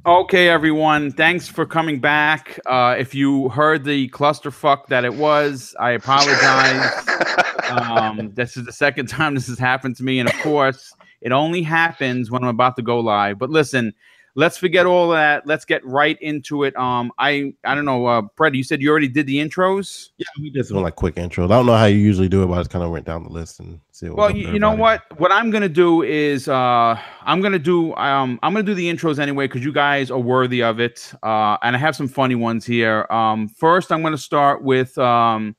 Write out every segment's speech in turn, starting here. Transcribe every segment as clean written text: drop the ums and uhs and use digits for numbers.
Okay, everyone. Thanks for coming back. If you heard the clusterfuck that it was, I apologize. This is the second time this has happened to me, and of course, it only happens when I'm about to go live. But listen, let's forget all that. Let's get right into it. I don't know, Fred. You said you already did the intros. Yeah, we did some like quick intros. I don't know how you usually do it, but I just kind of went down the list and see what was Well, up you, there. you know what? What I'm gonna do is I'm gonna do the intros anyway because you guys are worthy of it. And I have some funny ones here. First, I'm gonna start with the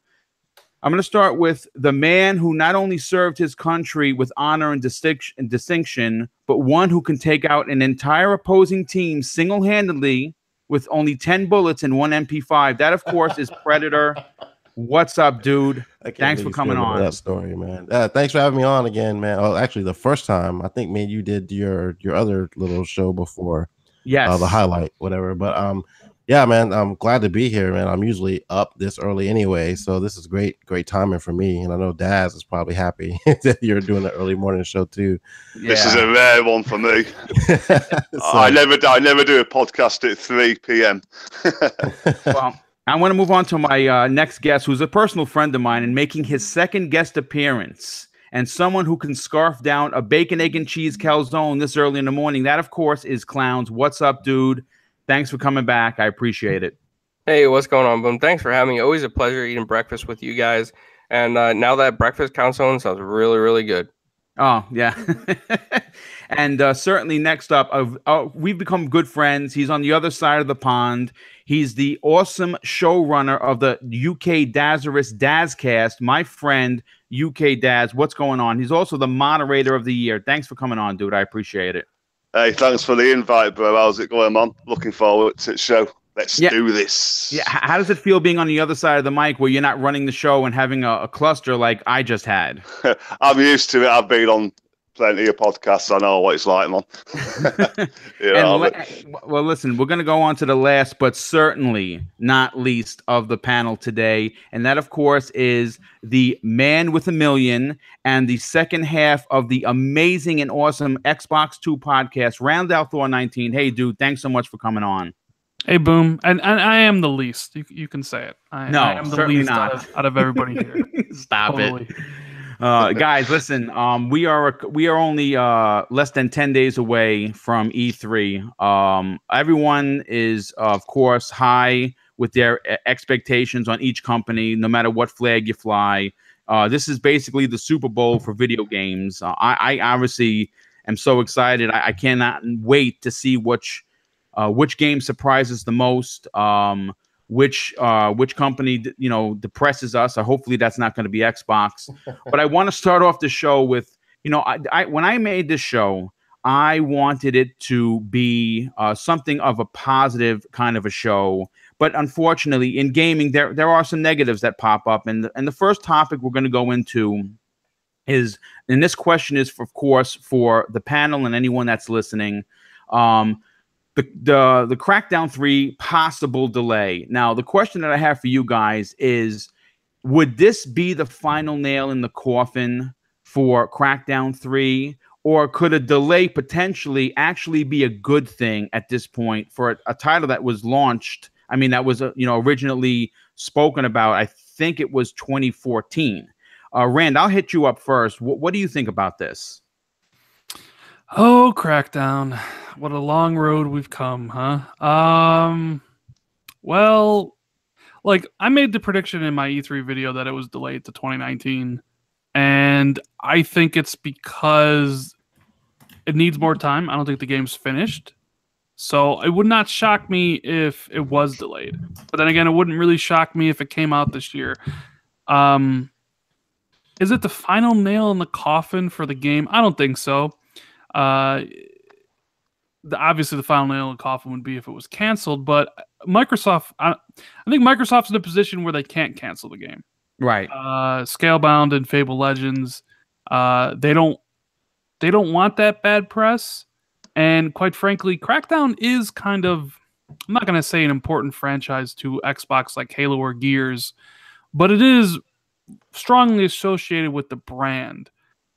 man who not only served his country with honor and distinction, but one who can take out an entire opposing team single-handedly with only 10 bullets and one MP5. That, of course, is Predator. What's up, dude? I can't Thanks believe for you still coming remember on. that story, man. Thanks for having me on again, man. Oh, actually, the first time I think, man, you did your other little show before, the Yes. highlight, whatever. But yeah, man, I'm glad to be here, man. I'm usually up this early anyway, so this is great timing for me. And I know Daz is probably happy that you're doing the early morning show too. Yeah. This is a rare one for me. So- I never do a podcast at 3 p.m. Well, I want to move on to my next guest, who's a personal friend of mine and making his second guest appearance, and someone who can scarf down a bacon, egg, and cheese calzone this early in the morning. That, of course, is Clowns. What's up, dude? Thanks for coming back. I appreciate it. Hey, what's going on, Boom? Thanks for having me. Always a pleasure eating breakfast with you guys. And now that breakfast calzone sounds really, really good. Oh, yeah. And certainly next up, we've become good friends. He's on the other side of the pond. He's the awesome showrunner of the UK Dazerous Dazcast. My friend, UK Daz. What's going on? He's also the moderator of the year. Thanks for coming on, dude. I appreciate it. Hey, thanks for the invite, bro. How's it going, man? Looking forward to the show. Let's do this. Yeah. How does it feel being on the other side of the mic where you're not running the show and having a cluster like I just had? I'm used to it. I've been on plenty of podcasts. I know what it's like, man. Well, listen, we're going to go on to the last, but certainly not least of the panel today. And that, of course, is the man with a million and the second half of the amazing and awesome Xbox 2 podcast, Round Out Thor 19. Hey, dude, thanks so much for coming on. Hey, Boom. And I am the least. You can say it. I am the least not. out of everybody here. Stop it. Guys, listen, we are only less than 10 days away from E3. Everyone is, of course, high with their expectations on each company, no matter what flag you fly. This is basically the Super Bowl for video games. I obviously am so excited. I cannot wait to see which game surprises the most. Which company depresses us. Hopefully that's not going to be Xbox. But I want to start off the show with, I when I made this show, I wanted it to be something of a positive kind of a show. But unfortunately, in gaming, there are some negatives that pop up. And the first topic we're going to go into is, and this question is, of course, for the panel and anyone that's listening. The Crackdown 3 possible delay. Now, the question that I have for you guys is, would this be the final nail in the coffin for Crackdown 3? Or could a delay potentially actually be a good thing at this point for a title that was launched? I mean, that was originally spoken about. I think it was 2014. Rand, I'll hit you up first. What do you think about this? Oh, Crackdown. What a long road we've come, huh? Well, like, I made the prediction in my E3 video that it was delayed to 2019, and I think it's because it needs more time. I don't think the game's finished. So it would not shock me if it was delayed. But then again, it wouldn't really shock me if it came out this year. Is it the final nail in the coffin for the game? I don't think so. Obviously, the final nail in the coffin would be if it was canceled, but Microsoft, I think Microsoft's in a position where they can't cancel the game. Right. Scalebound and Fable Legends, they don't want that bad press, and quite frankly, Crackdown is kind of, I'm not going to say an important franchise to Xbox like Halo or Gears, but it is strongly associated with the brand.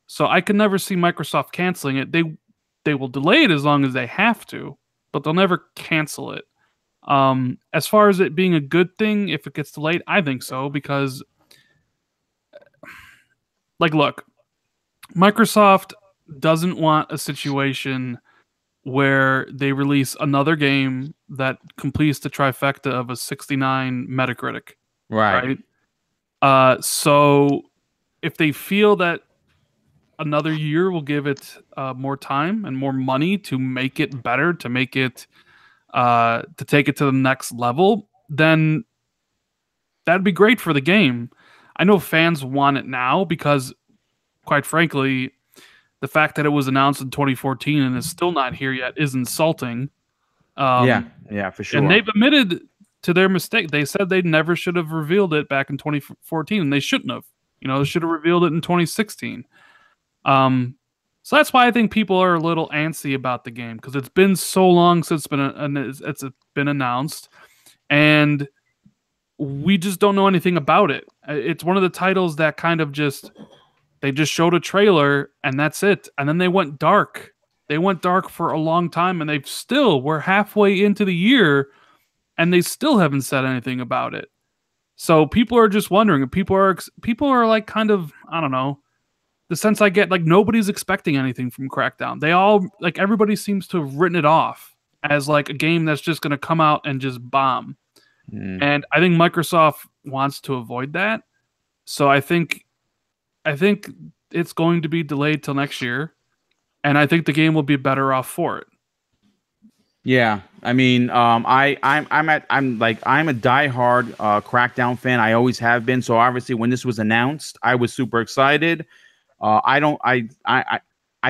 So I could never see Microsoft canceling it. They will delay it as long as they have to, but they'll never cancel it. As far as it being a good thing if it gets delayed, I think so, because like, look, Microsoft doesn't want a situation where they release another game that completes the trifecta of a 69 Metacritic. Right. So if they feel that another year will give it more time and more money to make it better, to make it to take it to the next level, then that'd be great for the game. I know fans want it now because, quite frankly, the fact that it was announced in 2014 and is still not here yet is insulting. Yeah, for sure. And they've admitted to their mistake. They said they never should have revealed it back in 2014, and they shouldn't have. They should have revealed it in 2016. So that's why I think people are a little antsy about the game, because it's been so long since it's been announced, and we just don't know anything about it. It's one of the titles that kind of they just showed a trailer and that's it. And then they went dark. They went dark for a long time, and we're halfway into the year and they still haven't said anything about it. So people are just wondering. People are like, kind of, I don't know, the sense I get, like, nobody's expecting anything from Crackdown. They all, like, everybody seems to have written it off as like a game that's just going to come out and just bomb. And I think Microsoft wants to avoid that. So I think it's going to be delayed till next year, and I think the game will be better off for it. Yeah, I mean, I'm a diehard Crackdown fan. I always have been. So obviously, when this was announced, I was super excited. I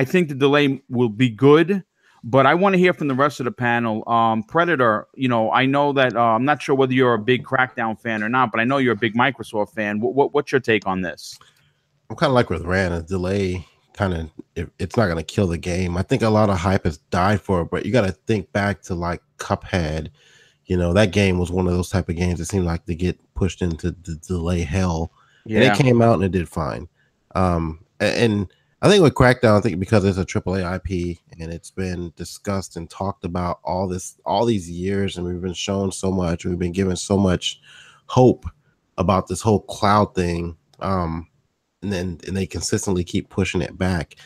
think the delay will be good, but I want to hear from the rest of the panel. Predator, I know that I'm not sure whether you're a big Crackdown fan or not, but I know you're a big Microsoft fan. What's your take on this? I'm kind of like with Rand. A delay it's not going to kill the game. I think a lot of hype has died for it, but you got to think back to like Cuphead. That game was one of those type of games that seemed like to get pushed into the delay hell. Yeah. And it came out and it did fine. And I think with Crackdown, I think because it's a AAA IP and it's been discussed and talked about all these years, and we've been shown so much, we've been given so much hope about this whole cloud thing. And they consistently keep pushing it back.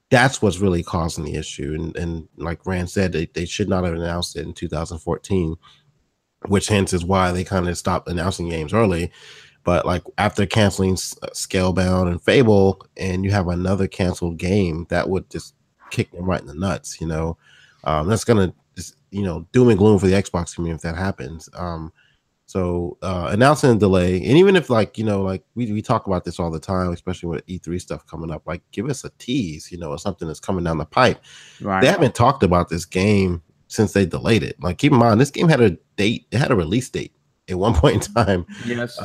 That's what's really causing the issue. And like Rand said, they should not have announced it in 2014, which hence is why they kind of stopped announcing games early. But like after canceling Scalebound and Fable, and you have another canceled game, that would just kick them right in the nuts. That's gonna just doom and gloom for the Xbox community if that happens. So announcing a delay, and even if like we talk about this all the time, especially with E3 stuff coming up, like give us a tease, or something that's coming down the pipe. Right. They haven't talked about this game since they delayed it. Like, keep in mind, this game had a date, it had a release date at one point in time. Yes.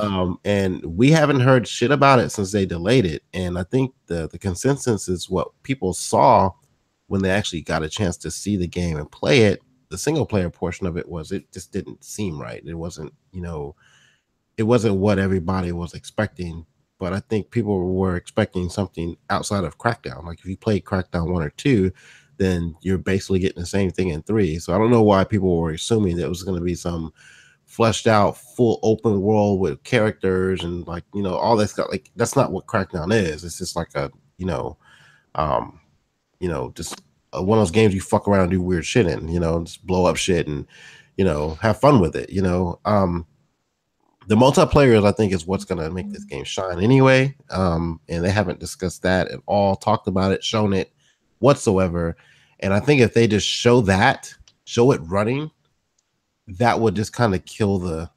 And we haven't heard shit about it since they delayed it. And I think the consensus is what people saw when they actually got a chance to see the game and play it. The single player portion of it just didn't seem right. It wasn't, it wasn't what everybody was expecting. But I think people were expecting something outside of Crackdown. Like if you played Crackdown 1 or 2, then you're basically getting the same thing in 3. So I don't know why people were assuming that it was going to be some fleshed out, full open world with characters and like, all that's got, like, that's not what Crackdown is. It's just like a, just one of those games you fuck around and do weird shit in, just blow up shit and, have fun with it, The multiplayer, I think, is what's going to make this game shine anyway. And they haven't discussed that at all, talked about it, shown it whatsoever. And I think if they just show it running, that would just kind of kill the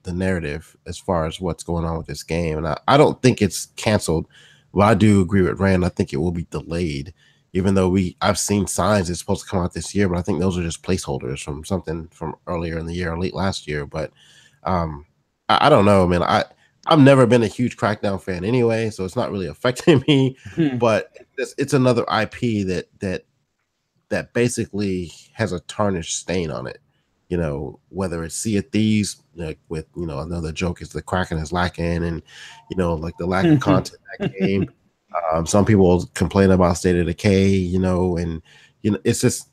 narrative as far as what's going on with this game. And I don't think it's canceled. Well, I do agree with Rand. I think it will be delayed, even though I've seen signs it's supposed to come out this year, but I think those are just placeholders from something from earlier in the year or late last year. But I don't know, man. I've never been a huge Crackdown fan anyway, so it's not really affecting me. But it's another IP that basically has a tarnished stain on it. Whether it's Sea of Thieves, like with another joke is the Kraken is lacking, and like the lack of content in that game. Some people complain about State of Decay, and it's just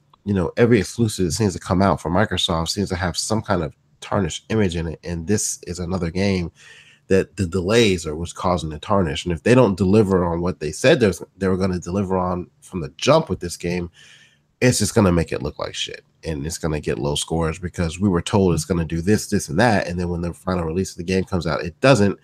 every exclusive that seems to come out from Microsoft seems to have some kind of tarnished image in it, and this is another game that the delays are what's causing the tarnish. And if they don't deliver on what they said they were going to deliver on from the jump with this game, it's just going to make it look like shit, and it's going to get low scores because we were told it's going to do this, and that, and then when the final release of the game comes out, it doesn't.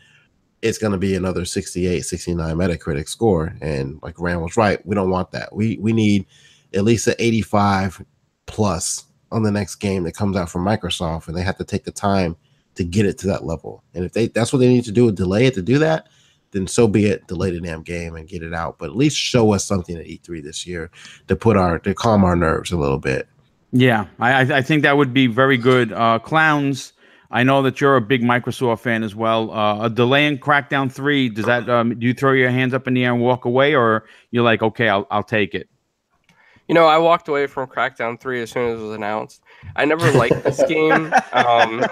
It's going to be another 68, 69 Metacritic score, and like Rand was right, we don't want that. We need at least an 85 plus on the next game that comes out from Microsoft, and they have to take the time to get it to that level. And if that's what they need to do, delay it to do that, then so be it. Delay the damn game and get it out, but at least show us something at E3 this year to calm our nerves a little bit. Yeah, I think that would be very good. Clowns, I know that you're a big Microsoft fan as well. A delay in Crackdown 3, does that do you throw your hands up in the air and walk away, or you're like, okay, I'll take it? I walked away from Crackdown 3 as soon as it was announced. I never liked this game. And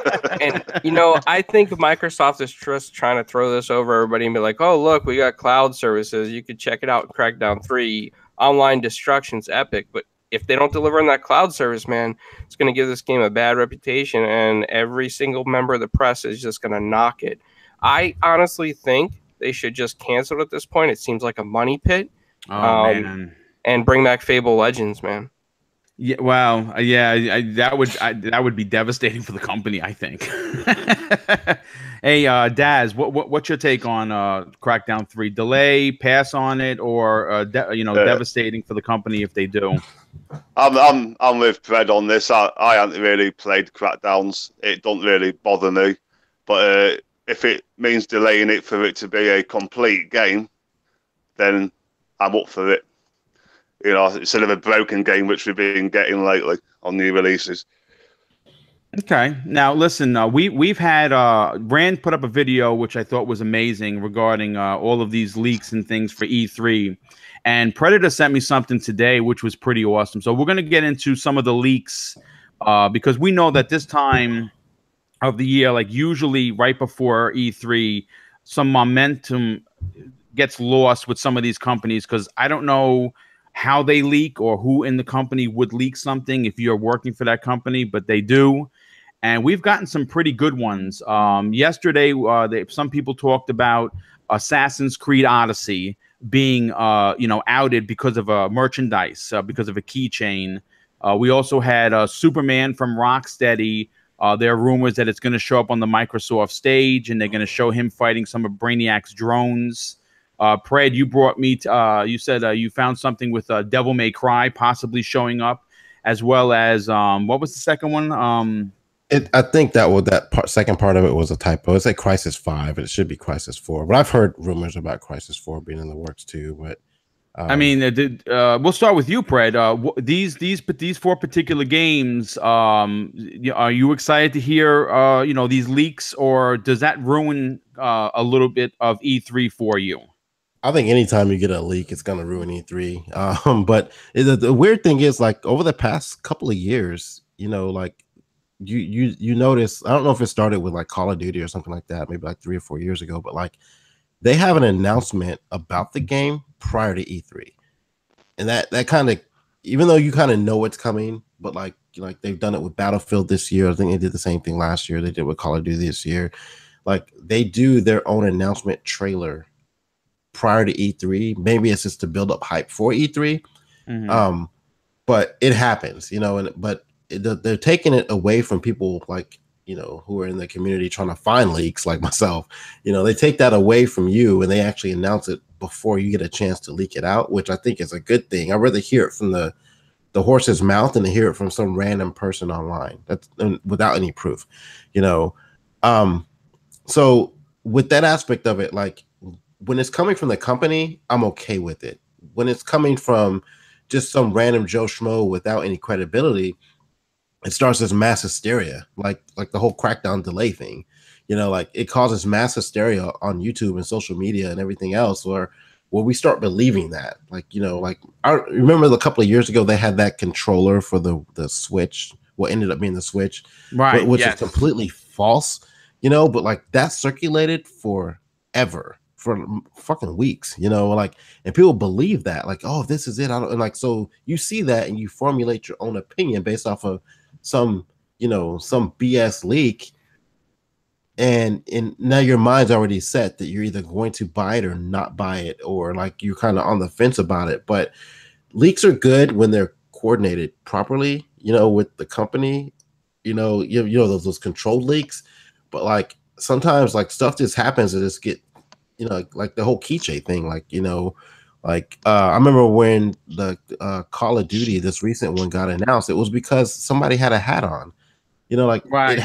I think Microsoft is just trying to throw this over everybody and be like, oh, look, we got cloud services. You could check it out. Crackdown 3, online destruction's epic. But if they don't deliver on that cloud service, man, it's going to give this game a bad reputation, and every single member of the press is just going to knock it. I honestly think they should just cancel it at this point. It seems like a money pit. Oh, man. And bring back Fable Legends, man. Yeah, well, yeah, that would be devastating for the company, I think. Hey, Daz, what's your take on Crackdown 3? Delay, pass on it, or devastating for the company if they do? I'm with Fred on this. I haven't really played Crackdowns. It don't really bother me, but if it means delaying it for it to be a complete game, then I'm up for it. Instead of a broken game, which we've been getting lately on new releases. Okay. Now, listen, we've had Rand put up a video, which I thought was amazing regarding all of these leaks and things for E3. And Predator sent me something today, which was pretty awesome. So we're going to get into some of the leaks because we know that this time of the year, like usually right before E3, some momentum gets lost with some of these companies because I don't know how they leak or who in the company would leak something if you're working for that company, but they do. And we've gotten some pretty good ones. Yesterday, some people talked about Assassin's Creed Odyssey being, outed because of a merchandise, because of a keychain. We also had Superman from Rocksteady. There are rumors that it's going to show up on the Microsoft stage, and they're going to show him fighting some of Brainiac's drones. Pred, you brought me. You said you found something with Devil May Cry possibly showing up, as well as what was the second one? I think second part of it was a typo. It's like Crisis 5. It should be Crisis 4. But I've heard rumors about Crisis 4 being in the works too. But I mean, we'll start with you, Pred. These four particular games. Are you excited to hear these leaks, or does that ruin a little bit of E3 for you? I think anytime you get a leak, it's going to ruin E3. But the weird thing is, like, over the past couple of years, like you notice, I don't know if it started with like Call of Duty or something like that, maybe like 3 or 4 years ago, but like they have an announcement about the game prior to E3. And that kind of, even though you kind of know it's coming, but like they've done it with Battlefield this year. I think they did the same thing last year. They did with Call of Duty this year. Like they do their own announcement trailer prior to E3. Maybe it's just to build up hype for E3. Mm-hmm. But it happens, but they're taking it away from people like, who are in the community trying to find leaks like myself. They take that away from you and they actually announce it before you get a chance to leak it out, which I think is a good thing. I'd rather hear it from the horse's mouth than to hear it from some random person online that's without any proof, So with that aspect of it, like when it's coming from the company, I'm okay with it. When it's coming from just some random Joe Schmo without any credibility, it starts as mass hysteria, like the whole Crackdown delay thing. Like it causes mass hysteria on YouTube and social media and everything else, where we start believing that. Like I remember a couple of years ago they had that controller for the Switch, what ended up being the Switch, right? Which is completely false, but like that circulated forever for fucking weeks, you know, like, and people believe that, like, oh, this is it. I don't, and like, so you see that and you formulate your own opinion based off of some, you know, some BS leak. And now your mind's already set that you're either going to buy it or not buy it, or like you're kind of on the fence about it. But leaks are good when they're coordinated properly, you know, with the company, you know, those controlled leaks. But like sometimes like stuff just happens and just get, you know, like the whole keychain thing, like, you know, like I remember when the Call of Duty, this recent one, got announced, it was because somebody had a hat on, you know, like right,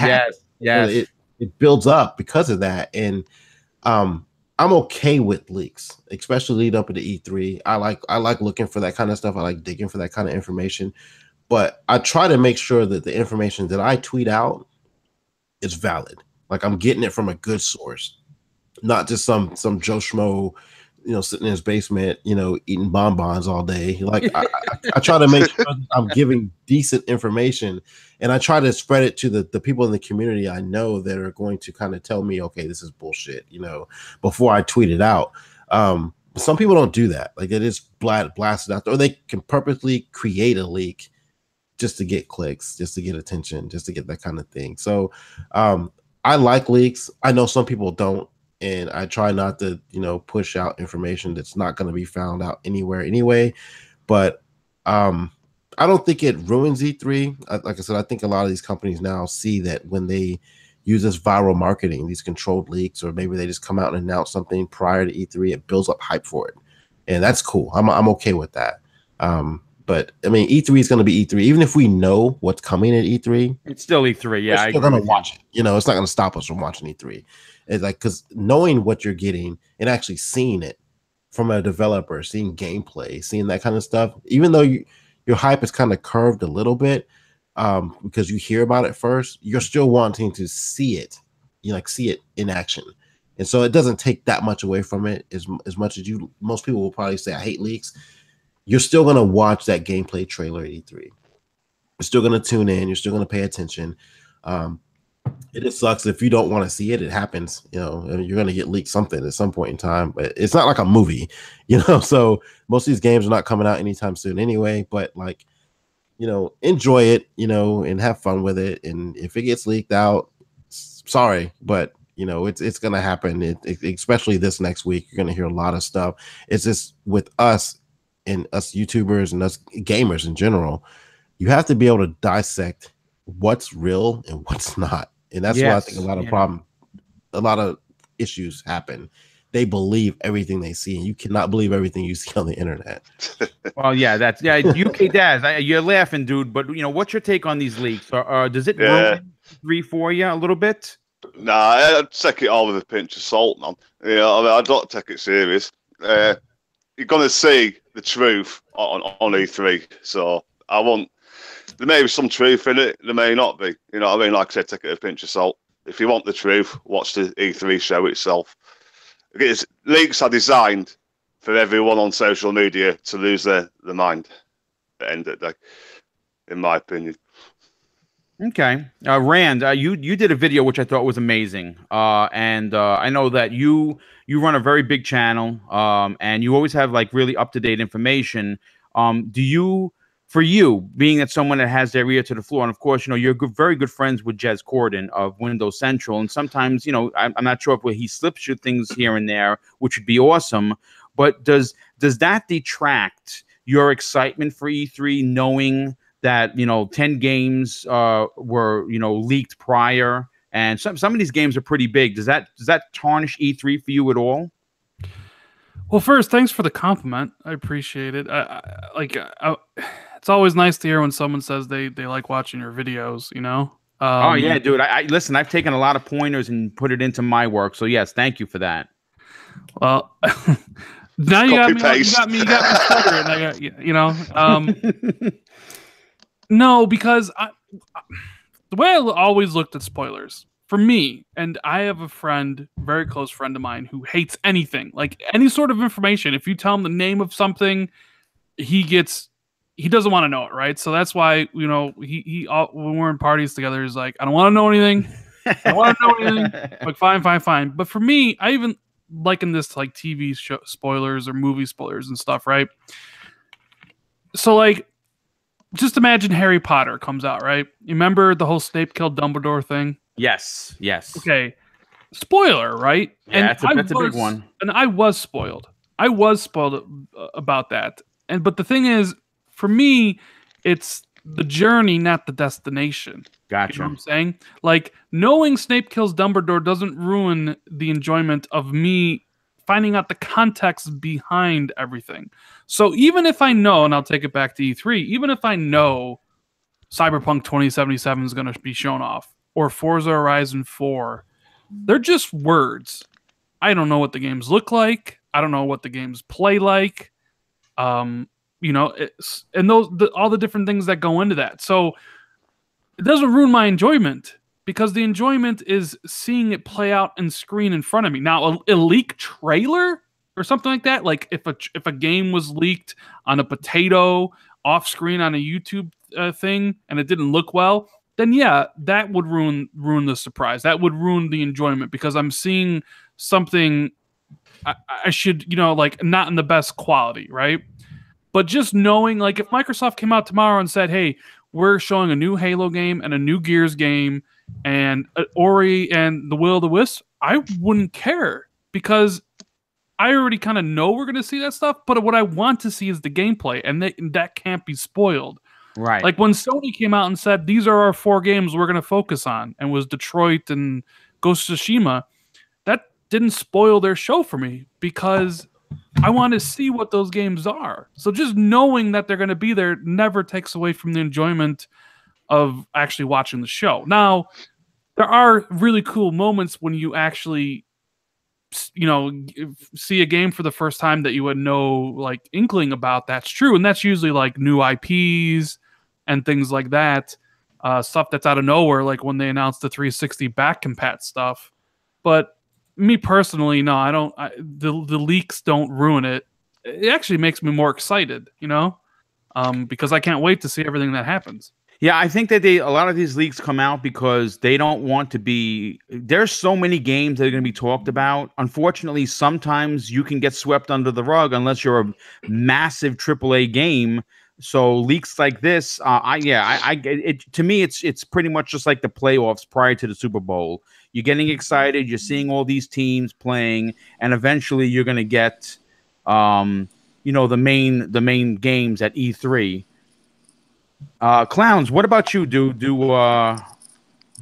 yes. It builds up because of that. And I'm okay with leaks, especially lead up to E3. I like looking for that kind of stuff. I like digging for that kind of information. But I try to make sure that the information that I tweet out is valid. Like I'm getting it from a good source, not just some Joe Schmo, you know, sitting in his basement, you know, eating bonbons all day. Like I try to make sure I'm giving decent information, and I try to spread it to the people in the community I know that are going to kind of tell me, okay, this is bullshit, you know, before I tweet it out. Some people don't do that. Like it is blasted out there, or they can purposely create a leak just to get clicks, just to get attention, just to get that kind of thing. So I like leaks. I know some people don't. And I try not to, you know, push out information that's not going to be found out anywhere anyway. But I don't think it ruins E3. Like I said, I think a lot of these companies now see that when they use this viral marketing, these controlled leaks, or maybe they just come out and announce something prior to E3, it builds up hype for it. And that's cool. I'm okay with that. But I mean, E3 is going to be E3. Even if we know what's coming at E3, it's still E3. Yeah, we're still going to watch it. You know, it's not going to stop us from watching E3. It's like, because knowing what you're getting and actually seeing it from a developer, seeing gameplay, seeing that kind of stuff, even though your hype is kind of curved a little bit, because you hear about it first, you're still wanting to see it, you know, like see it in action. And so it doesn't take that much away from it as much as most people will probably say, I hate leaks. You're still going to watch that gameplay trailer at E3. You're still going to tune in. You're still going to pay attention. It just sucks if you don't want to see it. It happens, you know. I mean, you're going to get leaked something at some point in time, but it's not like a movie, you know. So most of these games are not coming out anytime soon anyway. But like, you know, enjoy it, you know, and have fun with it. And if it gets leaked out, sorry, but you know, it's going to happen. Especially this next week, you're going to hear a lot of stuff. It's just with us and us YouTubers and us gamers in general, you have to be able to dissect what's real and what's not. And that's why I think a lot of issues happen. They believe everything they see, and you cannot believe everything you see on the internet. Well, yeah, UK Daz. You're laughing, dude, but you know, what's your take on these leaks? Or does it ruin 3 for you a little bit? Nah, I take it all with a pinch of salt, man. You know, I mean, I don't take it serious. You're gonna see the truth on E3, so I want. There may be some truth in it. There may not be. You know what I mean? Like I said, take it with a pinch of salt. If you want the truth, watch the E3 show itself. Because leaks are designed for everyone on social media to lose their mind at the end of the day, in my opinion. Okay. Rand, you did a video which I thought was amazing. And I know that you run a very big channel, and you always have like really up-to-date information. For you, being that someone that has their ear to the floor, and of course, you know, you're very good friends with Jez Corden of Windows Central, and sometimes, you know, I'm not sure if he slips you things here and there, which would be awesome, but does that detract your excitement for E3, knowing that, you know, 10 games were, you know, leaked prior, and some of these games are pretty big? Does that tarnish E3 for you at all? Well, first, thanks for the compliment. I appreciate it. It's always nice to hear when someone says they like watching your videos, you know? Oh, yeah, dude. I listen, I've taken a lot of pointers and put it into my work. So, yes, thank you for that. Well, now you got me stuttering. You know? No, because the way I always looked at spoilers, for me, and I have a friend, very close friend of mine, who hates anything, like any sort of information. If you tell him the name of something, he doesn't want to know it, right? So that's why, you know, he when we're in parties together, he's like, I don't want to know anything. I don't want to know anything. I'm like, fine. But for me, liken this to like TV show spoilers or movie spoilers and stuff, right? So like, just imagine Harry Potter comes out, right? You remember the whole Snape killed Dumbledore thing? Yes. Okay. Spoiler, right? Yeah, that's a big one. And I was spoiled. About that. But the thing is, for me, it's the journey, not the destination. Gotcha. You know what I'm saying? Like, knowing Snape kills Dumbledore doesn't ruin the enjoyment of me finding out the context behind everything. So even if I know, and I'll take it back to E3, even if I know Cyberpunk 2077 is going to be shown off, or Forza Horizon 4, they're just words. I don't know what the games look like. I don't know what the games play like. And all the different things that go into that. So it doesn't ruin my enjoyment, because the enjoyment is seeing it play out and screen in front of me. Now, a leak trailer or something like that, like if a game was leaked on a potato off screen on a YouTube thing and it didn't look well, then yeah, that would ruin the surprise. That would ruin the enjoyment, because I'm seeing something I should, like, not in the best quality, right? But just knowing, like, if Microsoft came out tomorrow and said, hey, we're showing a new Halo game and a new Gears game and Ori and the Will of the Wisp, I wouldn't care, because I already kind of know we're going to see that stuff. But what I want to see is the gameplay, and that can't be spoiled. Right. Like when Sony came out and said, these are our 4 games we're going to focus on, and was Detroit and Ghost of Tsushima, that didn't spoil their show for me, because I want to see what those games are. So just knowing that they're going to be there never takes away from the enjoyment of actually watching the show. Now, there are really cool moments when you actually, see a game for the first time that you had no like inkling about. That's true. And that's usually like new IPs and things like that. Stuff that's out of nowhere, like when they announced the 360 back compat stuff. But me personally, no, I don't. The leaks don't ruin it. It actually makes me more excited, because I can't wait to see everything that happens. Yeah, I think that a lot of these leaks come out because they don't want to be. There's so many games that are going to be talked about. Unfortunately, sometimes you can get swept under the rug unless you're a massive AAA game. So leaks like this, to me, it's pretty much just like the playoffs prior to the Super Bowl. You're getting excited. You're seeing all these teams playing, and eventually you're going to get, the main games at E3. Clowns, what about you? Do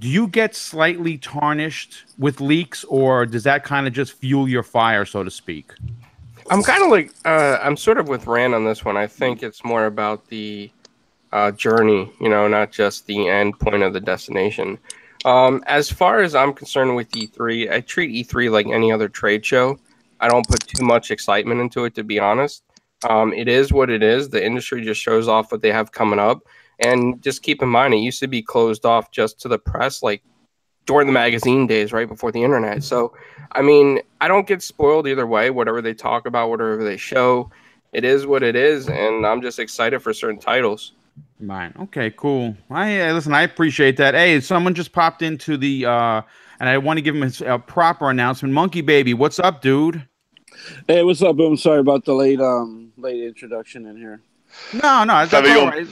you get slightly tarnished with leaks, or does that kind of just fuel your fire, so to speak? I'm kind of like, I'm sort of with Rand on this one. I think it's more about the journey, not just the end point of the destination. As far as I'm concerned with E3, I treat E3 like any other trade show. I don't put too much excitement into it, to be honest. It is what it is. The industry just shows off what they have coming up. And just keep in mind, it used to be closed off just to the press, like during the magazine days, right before the internet. So, I mean, I don't get spoiled either way. Whatever they talk about, whatever they show, it is what it is. And I'm just excited for certain titles. Right. Okay, cool. Listen, I appreciate that. Hey, someone just popped into the, and I want to give him a proper announcement. Monkey Baby, what's up, dude? Hey, what's up, Boom? Sorry about the late introduction in here. No, that's all right.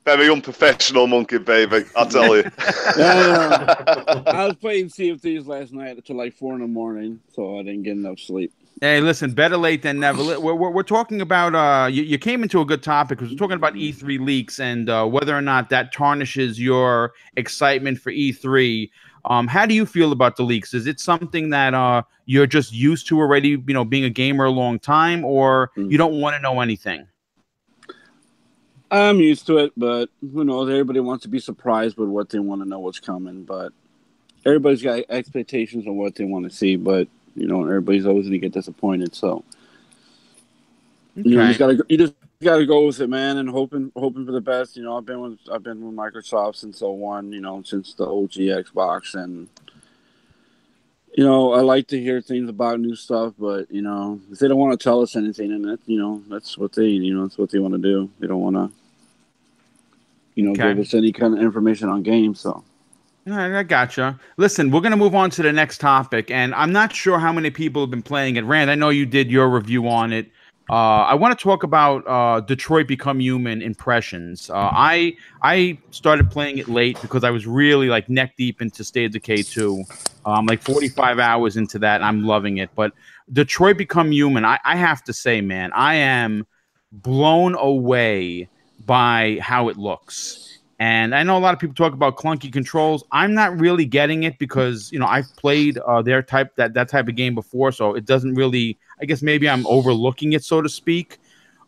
Very unprofessional, Monkey Baby, I tell you. I was playing Sea of Thieves last night until like 4 a.m, so I didn't get enough sleep. Hey, listen, better late than never. We're talking about, you came into a good topic because we're talking about E3 leaks and whether or not that tarnishes your excitement for E3. How do you feel about the leaks? Is it something that you're just used to already, being a gamer a long time, or you don't want to know anything? I'm used to it, but who knows? Everybody wants to be surprised with what they want to know what's coming, but everybody's got expectations on what they want to see, but everybody's always going to get disappointed. So you just gotta go with it, man, and hoping for the best. I've been with Microsoft since 01, since the OG Xbox, and I like to hear things about new stuff, but if they don't want to tell us anything, and that's what they that's what they want to do. They don't want to give us any kind of information on games. So All right, I gotcha. Listen, we're going to move on to the next topic, and I'm not sure how many people have been playing it. Rand, I know you did your review on it. I want to talk about Detroit Become Human impressions. I started playing it late because I was really like neck deep into State of Decay 2. I'm like 45 hours into that, and I'm loving it. But Detroit Become Human, I have to say, man, I am blown away by how it looks. And I know a lot of people talk about clunky controls. I'm not really getting it because, you know, I've played that type of game before, so it doesn't really. I guess maybe I'm overlooking it, so to speak.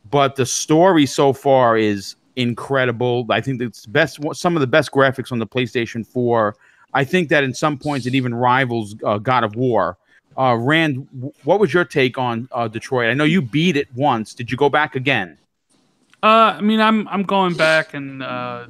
But the story so far is incredible. I think it's some of the best graphics on the PlayStation 4. I think that in some points it even rivals God of War. Rand, what was your take on Detroit? I know you beat it once. Did you go back again? I mean, I'm going back and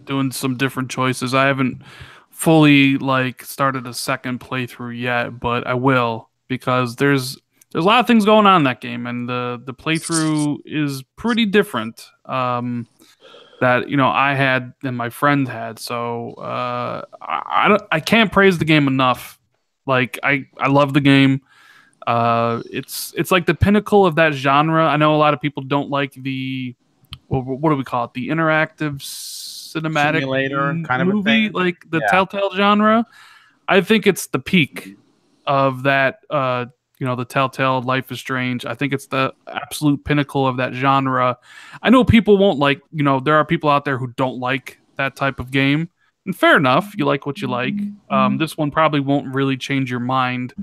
doing some different choices. I haven't fully like started a second playthrough yet, but I will because there's a lot of things going on in that game, and the playthrough is pretty different. That I had and my friend had, so I can't praise the game enough. Like I love the game. It's like the pinnacle of that genre. I know a lot of people don't like the what do we call it? The interactive cinematic Simulator kind of movie, a thing. like the Telltale genre. I think it's the peak of that. The Telltale Life is Strange. I think it's the absolute pinnacle of that genre. I know people won't like. There are people out there who don't like that type of game, and fair enough. You like what you like. This one probably won't really change your mind.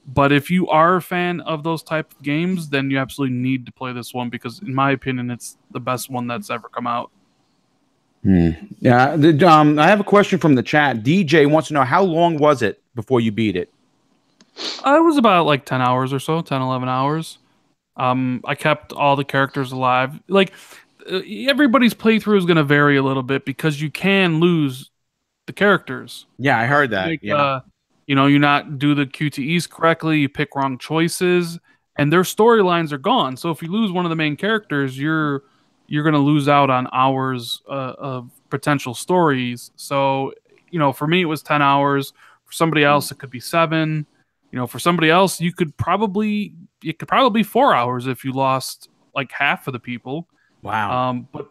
But if you are a fan of those type of games, then you absolutely need to play this one because, in my opinion, it's the best one that's ever come out. Yeah. I have a question from the chat. DJ wants to know, how long was it before you beat it? It was about like 10 hours or so, 10, 11 hours. I kept all the characters alive. Like, everybody's playthrough is going to vary a little bit because you can lose the characters. Yeah, I heard that. Like, you not do the QTEs correctly, you pick wrong choices, and their storylines are gone. So if you lose one of the main characters, you're going to lose out on hours of potential stories. So, for me, it was 10 hours. For somebody else, it could be 7. For somebody else, it could probably be 4 hours if you lost like half of the people. Wow. But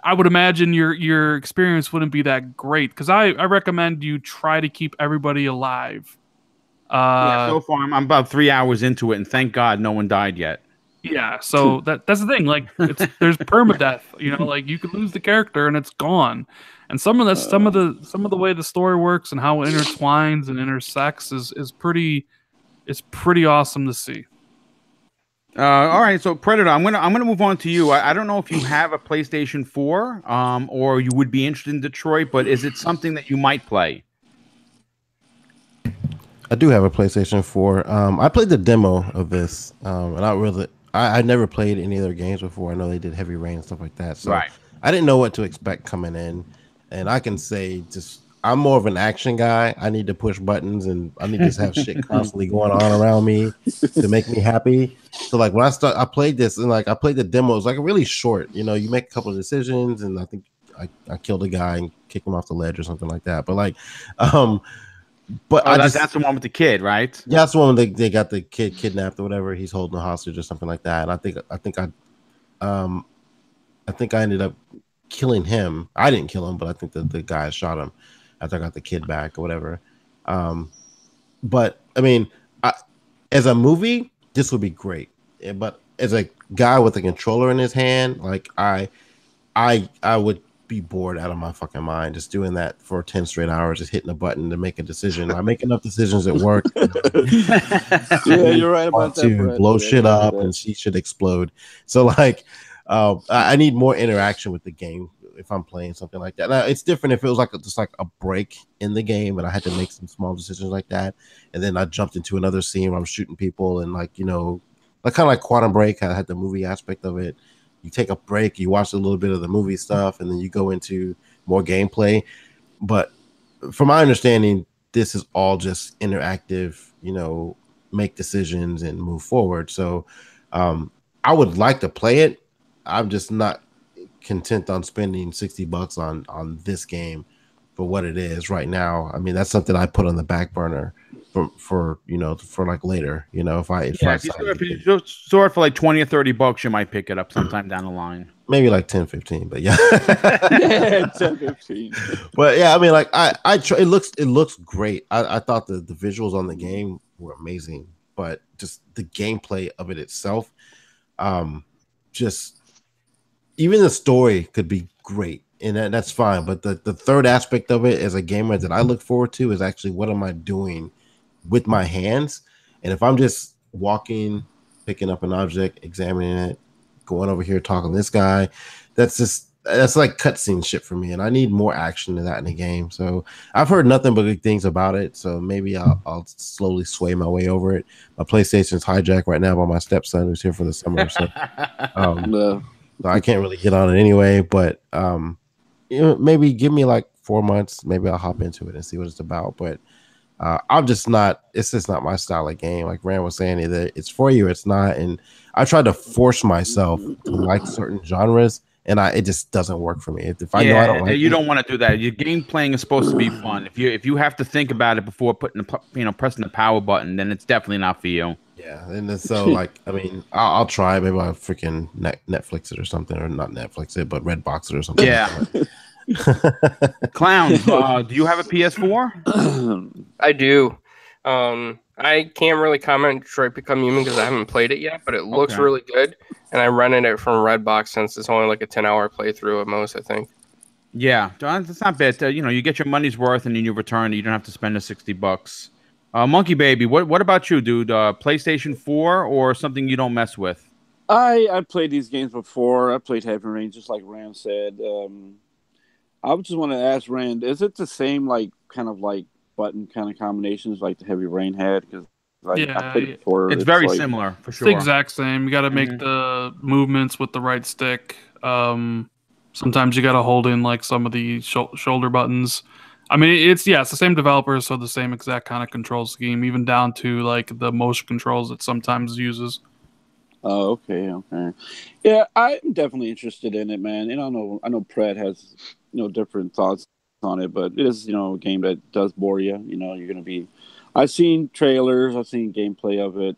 I would imagine your experience wouldn't be that great because I recommend you try to keep everybody alive. So far, I'm about 3 hours into it, and thank God no one died yet. Yeah, so that's the thing. Like, there's permadeath. Like you could lose the character and it's gone. And some of the way the story works and how it intertwines and intersects is pretty awesome to see. All right, so Predator, I'm gonna move on to you. I don't know if you have a PlayStation 4, or you would be interested in Detroit, but is it something that you might play? I do have a PlayStation 4. I played the demo of this, and I never played any of their games before. I know they did Heavy Rain and stuff like that, so right. I didn't know what to expect coming in. And I can say, I'm more of an action guy. I need to push buttons and I need to have shit constantly going on around me to make me happy. So like when I played this and like I played the demo, it was like really short. You make a couple of decisions and I think I killed a guy and kicked him off the ledge or something like that. But like, that's the one with the kid, right? Yeah, that's the one when they got the kid kidnapped or whatever. He's holding a hostage or something like that. And I think I ended up killing him. I didn't kill him, but I think that the guy shot him after I got the kid back or whatever. But I mean, as a movie, this would be great. But as a guy with a controller in his hand, like I would be bored out of my fucking mind just doing that for 10 straight hours, just hitting a button to make a decision. I make enough decisions at work. Yeah, you're right about that. To blow shit up and she should explode. So like, I need more interaction with the game if I'm playing something like that. Now, it's different if it was like just like a break in the game and I had to make some small decisions like that, and then I jumped into another scene where I'm shooting people and like kind of like Quantum Break. I had the movie aspect of it. You take a break, you watch a little bit of the movie stuff, and then you go into more gameplay. But from my understanding, this is all just interactive. Make decisions and move forward. So I would like to play it. I'm just not content on spending $60 on this game for what it is right now. I mean, that's something I put on the back burner for like later. If I if you store it for like $20 or $30, you might pick it up sometime down the line. Maybe like 10, 15, but yeah. Yeah, 10, 15. But yeah, I mean, like it looks great. I thought the visuals on the game were amazing, but just the gameplay of it itself, just even the story could be great, and that's fine. But the third aspect of it as a gamer that I look forward to is actually what am I doing with my hands, and if I'm just walking, picking up an object, examining it, going over here talking to this guy, that's like cutscene shit for me, and I need more action than that in the game. So I've heard nothing but good things about it, so maybe I'll slowly sway my way over it. My PlayStation's hijacked right now by my stepson who's here for the summer, so so I can't really get on it anyway. But maybe give me like 4 months, maybe I'll hop into it and see what it's about. But it's just not my style of game. Like Rand was saying, either it's for you or it's not. And I tried to force myself to like certain genres, and it just doesn't work for me. If I know I don't like you don't want to do that. Your game playing is supposed to be fun. If you have to think about it before pressing the power button, then it's definitely not for you. Yeah, and so like I mean, I'll try. Maybe I'll freaking Netflix it or something, or not Netflix it, but Redbox it or something. Yeah. Clowns, do you have a PS4? I do. I can't really comment on Detroit Become Human because I haven't played it yet, but it looks really good, and I'm renting it from Redbox since it's only like a 10-hour playthrough at most, I think. Yeah, it's not bad. You get your money's worth, and then you return it. You don't have to spend the $60. Monkey Baby, what about you, dude? PlayStation 4 or something you don't mess with? I played these games before. I played Heavy Rain, just like Rand said. I just want to ask Rand, is it the same kind of button kind of combinations like the Heavy Rain had? Because I played it before. It's very similar for sure. It's the exact same. You got to make the movements with the right stick. Sometimes you got to hold in some of the shoulder buttons. I mean, it's the same developers, so the same exact kind of control scheme, even down to the motion controls it sometimes uses. Oh, okay. Yeah, I'm definitely interested in it, man. And I know Pred has different thoughts on it, but it is a game that does bore you. You're gonna be. I've seen trailers, I've seen gameplay of it.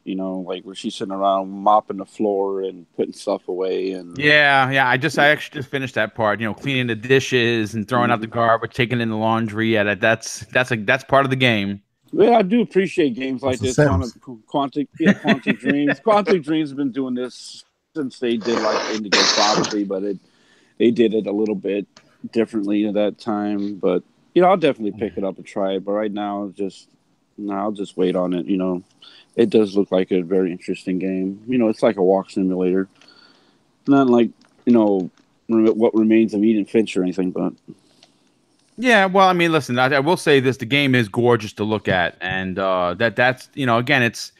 Where she's sitting around mopping the floor and putting stuff away. And yeah. I actually just finished that part. Cleaning the dishes and throwing out the garbage, taking in the laundry. Yeah, that's part of the game. Yeah, I do appreciate games like this. Quantic Dreams. Quantic Dreams have been doing this since they did Indigo Prophecy, but they did it a little bit differently at that time. But I'll definitely pick it up and try it. But right now, I'll just wait on it. It does look like a very interesting game. It's like a walk simulator, not like What Remains of Edith Finch or anything, but. Yeah, well, I mean, listen, I will say this: the game is gorgeous to look at, and that's again, it's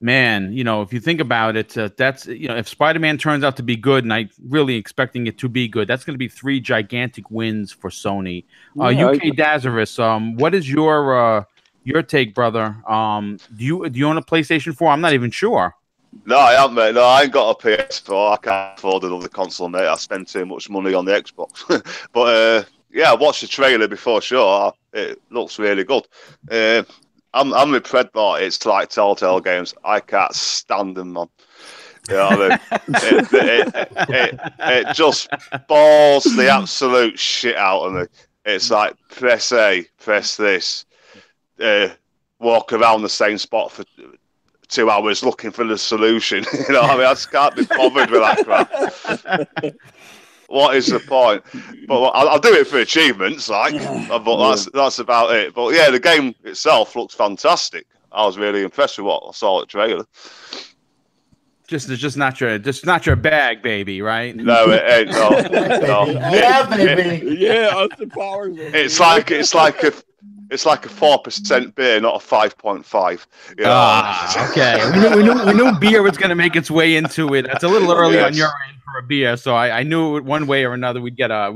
if you think about it, that's if Spider-Man turns out to be good, and I'm really expecting it to be good, that's going to be 3 gigantic wins for Sony. UK Dazarus, what is your take, brother? Do you own a PlayStation 4? I'm not even sure. No, I haven't, mate. No, I ain't got a PS4. I can't afford another console, mate. I spend too much money on the Xbox. But yeah, I watched the trailer before. Sure, it looks really good. I'm with Predbot. It's like Telltale Games. I can't stand them, man. You know what I mean? It just balls the absolute shit out of me. It's like press A, press this, walk around the same spot for 2 hours looking for the solution. You know what I mean? I just can't be bothered with that crap. What is the point? But I'll do it for achievements, but that's about it. But yeah, the game itself looks fantastic. I was really impressed with what I saw at the trailer. Just not your bag, baby, right? No, it ain't. No. Yeah, baby. Yeah, Austin Powers. It's like a 4% beer, not a 5.5. Okay. We knew beer was going to make its way into it. That's a little early on your end for a beer, so I knew one way or another we'd get a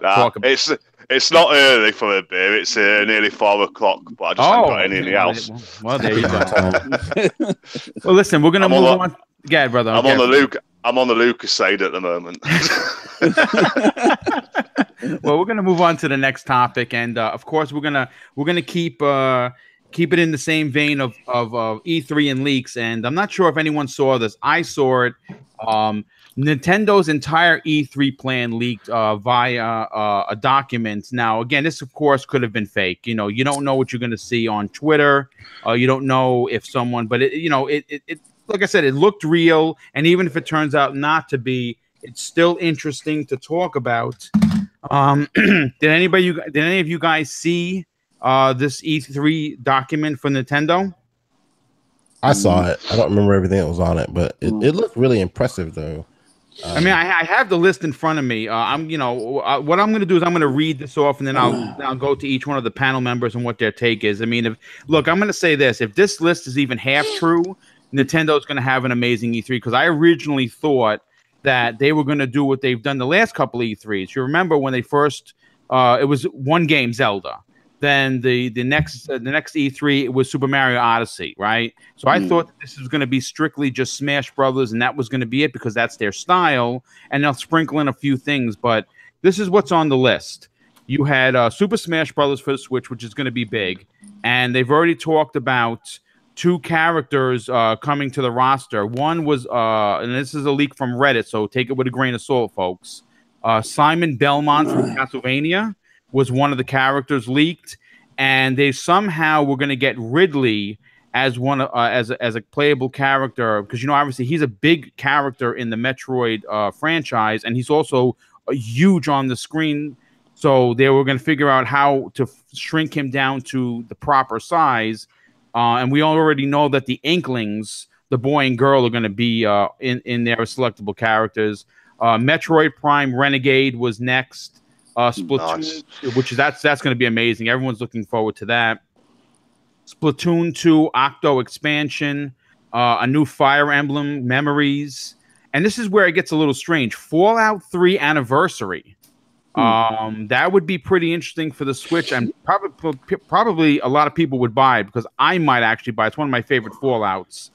talk about. It's not early for a beer. It's nearly 4 o'clock, but I just haven't got any in the house. Well, there you go. Well, listen, we're going to move on. Yeah, brother. I'm on I'm on the Lucas side at the moment. Well, we're gonna move on to the next topic, and of course, we're gonna keep it in the same vein of E3 and leaks. And I'm not sure if anyone saw this. I saw it. Nintendo's entire E3 plan leaked via a document. Now, again, this of course could have been fake. You know, you don't know what you're going to see on Twitter. You don't know if someone, but it like I said, it looked real. And even if it turns out not to be, it's still interesting to talk about. Did any of you guys see this E3 document for Nintendo? I saw it. I don't remember everything that was on it, but it looked really impressive, though. I mean, I have the list in front of me. What I'm going to do is I'm going to read this off, and then I'll go to each one of the panel members and what their take is. I mean, I'm going to say this: if this list is even half true, Nintendo's going to have an amazing E3, because I originally thought that they were going to do what they've done the last couple of E3s. You remember when they first, it was one game, Zelda. Then the next E3, it was Super Mario Odyssey, right? So I thought that this was going to be strictly just Smash Brothers, and that was going to be it because that's their style, and they'll sprinkle in a few things. But this is what's on the list. You had Super Smash Brothers for the Switch, which is going to be big, and they've already talked about 2 characters coming to the roster. One was, and this is a leak from Reddit, so take it with a grain of salt, folks. Simon Belmont from Castlevania was one of the characters leaked, and they somehow were going to get Ridley as one as a playable character, because obviously he's a big character in the Metroid franchise, and he's also huge on the screen. So they were going to figure out how to shrink him down to the proper size. And we already know that the Inklings, the boy and girl, are going to be in their selectable characters. Metroid Prime Renegade was next. Splatoon, which is that's going to be amazing. Everyone's looking forward to that. Splatoon 2 Octo expansion, a new Fire Emblem Memories, and this is where it gets a little strange. Fallout 3 Anniversary. That would be pretty interesting for the Switch, and probably a lot of people would buy it, because I might actually buy it. It's one of my favorite Fallouts.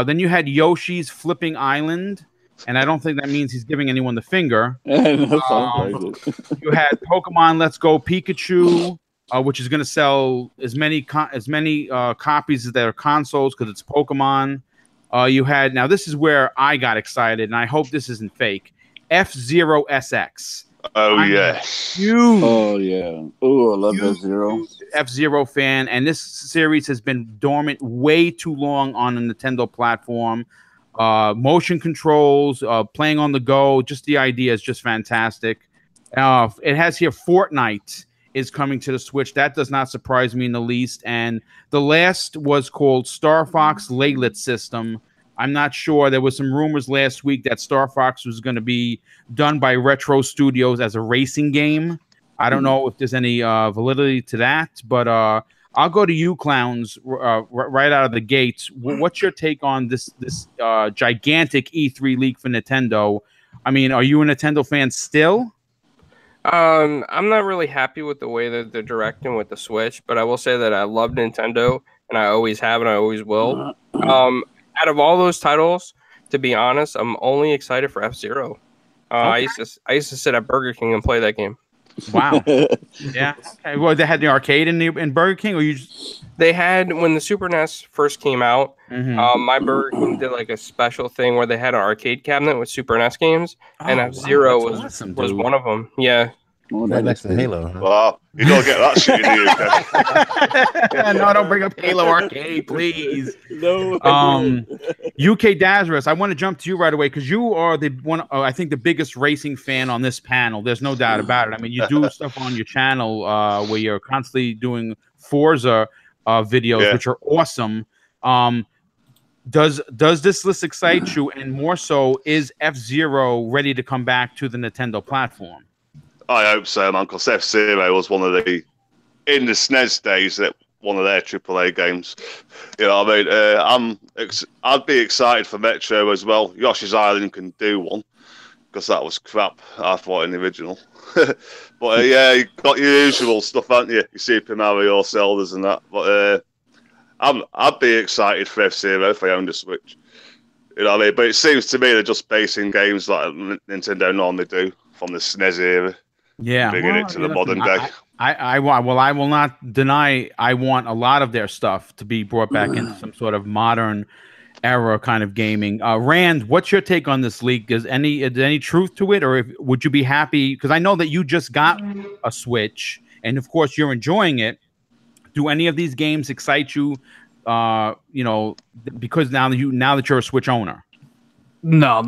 Then you had Yoshi's Flipping Island. And I don't think that means he's giving anyone the finger. You had Pokemon Let's Go Pikachu, which is going to sell as many copies as their consoles, because it's Pokemon. You had, now this is where I got excited, and I hope this isn't fake, F-Zero SX. Oh, yeah. Huge. Oh, yeah. Oh, I love F-Zero. F-Zero fan, and this series has been dormant way too long on a Nintendo platform. Motion controls, playing on the go, just the idea is just fantastic. It has here Fortnite is coming to the Switch. That does not surprise me in the least. And the last was called Star Fox Laylet System. I'm not sure. There was some rumors last week that Star Fox was going to be done by Retro Studios as a racing game. I don't know if there's any validity to that, but I'll go to you, clowns, right out of the gates. What's your take on this gigantic E3 leak for Nintendo? I mean, are you a Nintendo fan still? I'm not really happy with the way that they're directing with the Switch, but I will say that I love Nintendo, and I always have, and I always will. Out of all those titles, to be honest, I'm only excited for F-Zero. Okay. I used to sit at Burger King and play that game. Wow. Yeah. Okay. Well, they had the arcade in Burger King, or you just... They had, when the Super NES first came out, my Burger King did like a special thing where they had an arcade cabinet with Super NES games, and F-Zero was one of them. Yeah. Right next to Halo. Huh? Wow. You don't get that shit in the UK. No, don't bring up Halo Arcade, please. No. UK Dazarus, I want to jump to you right away, because you are I think the biggest racing fan on this panel. There's no doubt about it. I mean, you do stuff on your channel where you're constantly doing Forza videos, which are awesome. Does this list excite you? And more so, is F-Zero ready to come back to the Nintendo platform? I hope so, man, because F-Zero was one of the, in the SNES days, that one of their AAA games. You know what I mean? I'd be excited for Metro as well. Yoshi's Island can do one, because that was crap, I thought, in the original. But yeah, you got your usual stuff, haven't you? Your Super Mario, Zeldas and that. But I'd be excited for F-Zero if I owned a Switch. You know what I mean? But it seems to me they're just basing games like Nintendo normally do from the SNES era, bringing it to the modern day. I will not deny I want a lot of their stuff to be brought back into some sort of modern era kind of gaming. Rand, what's your take on this leak? Is any truth to it, or would you be happy? Because I know that you just got a Switch, and of course you're enjoying it. Do any of these games excite you? You know, because now that you're a Switch owner. No.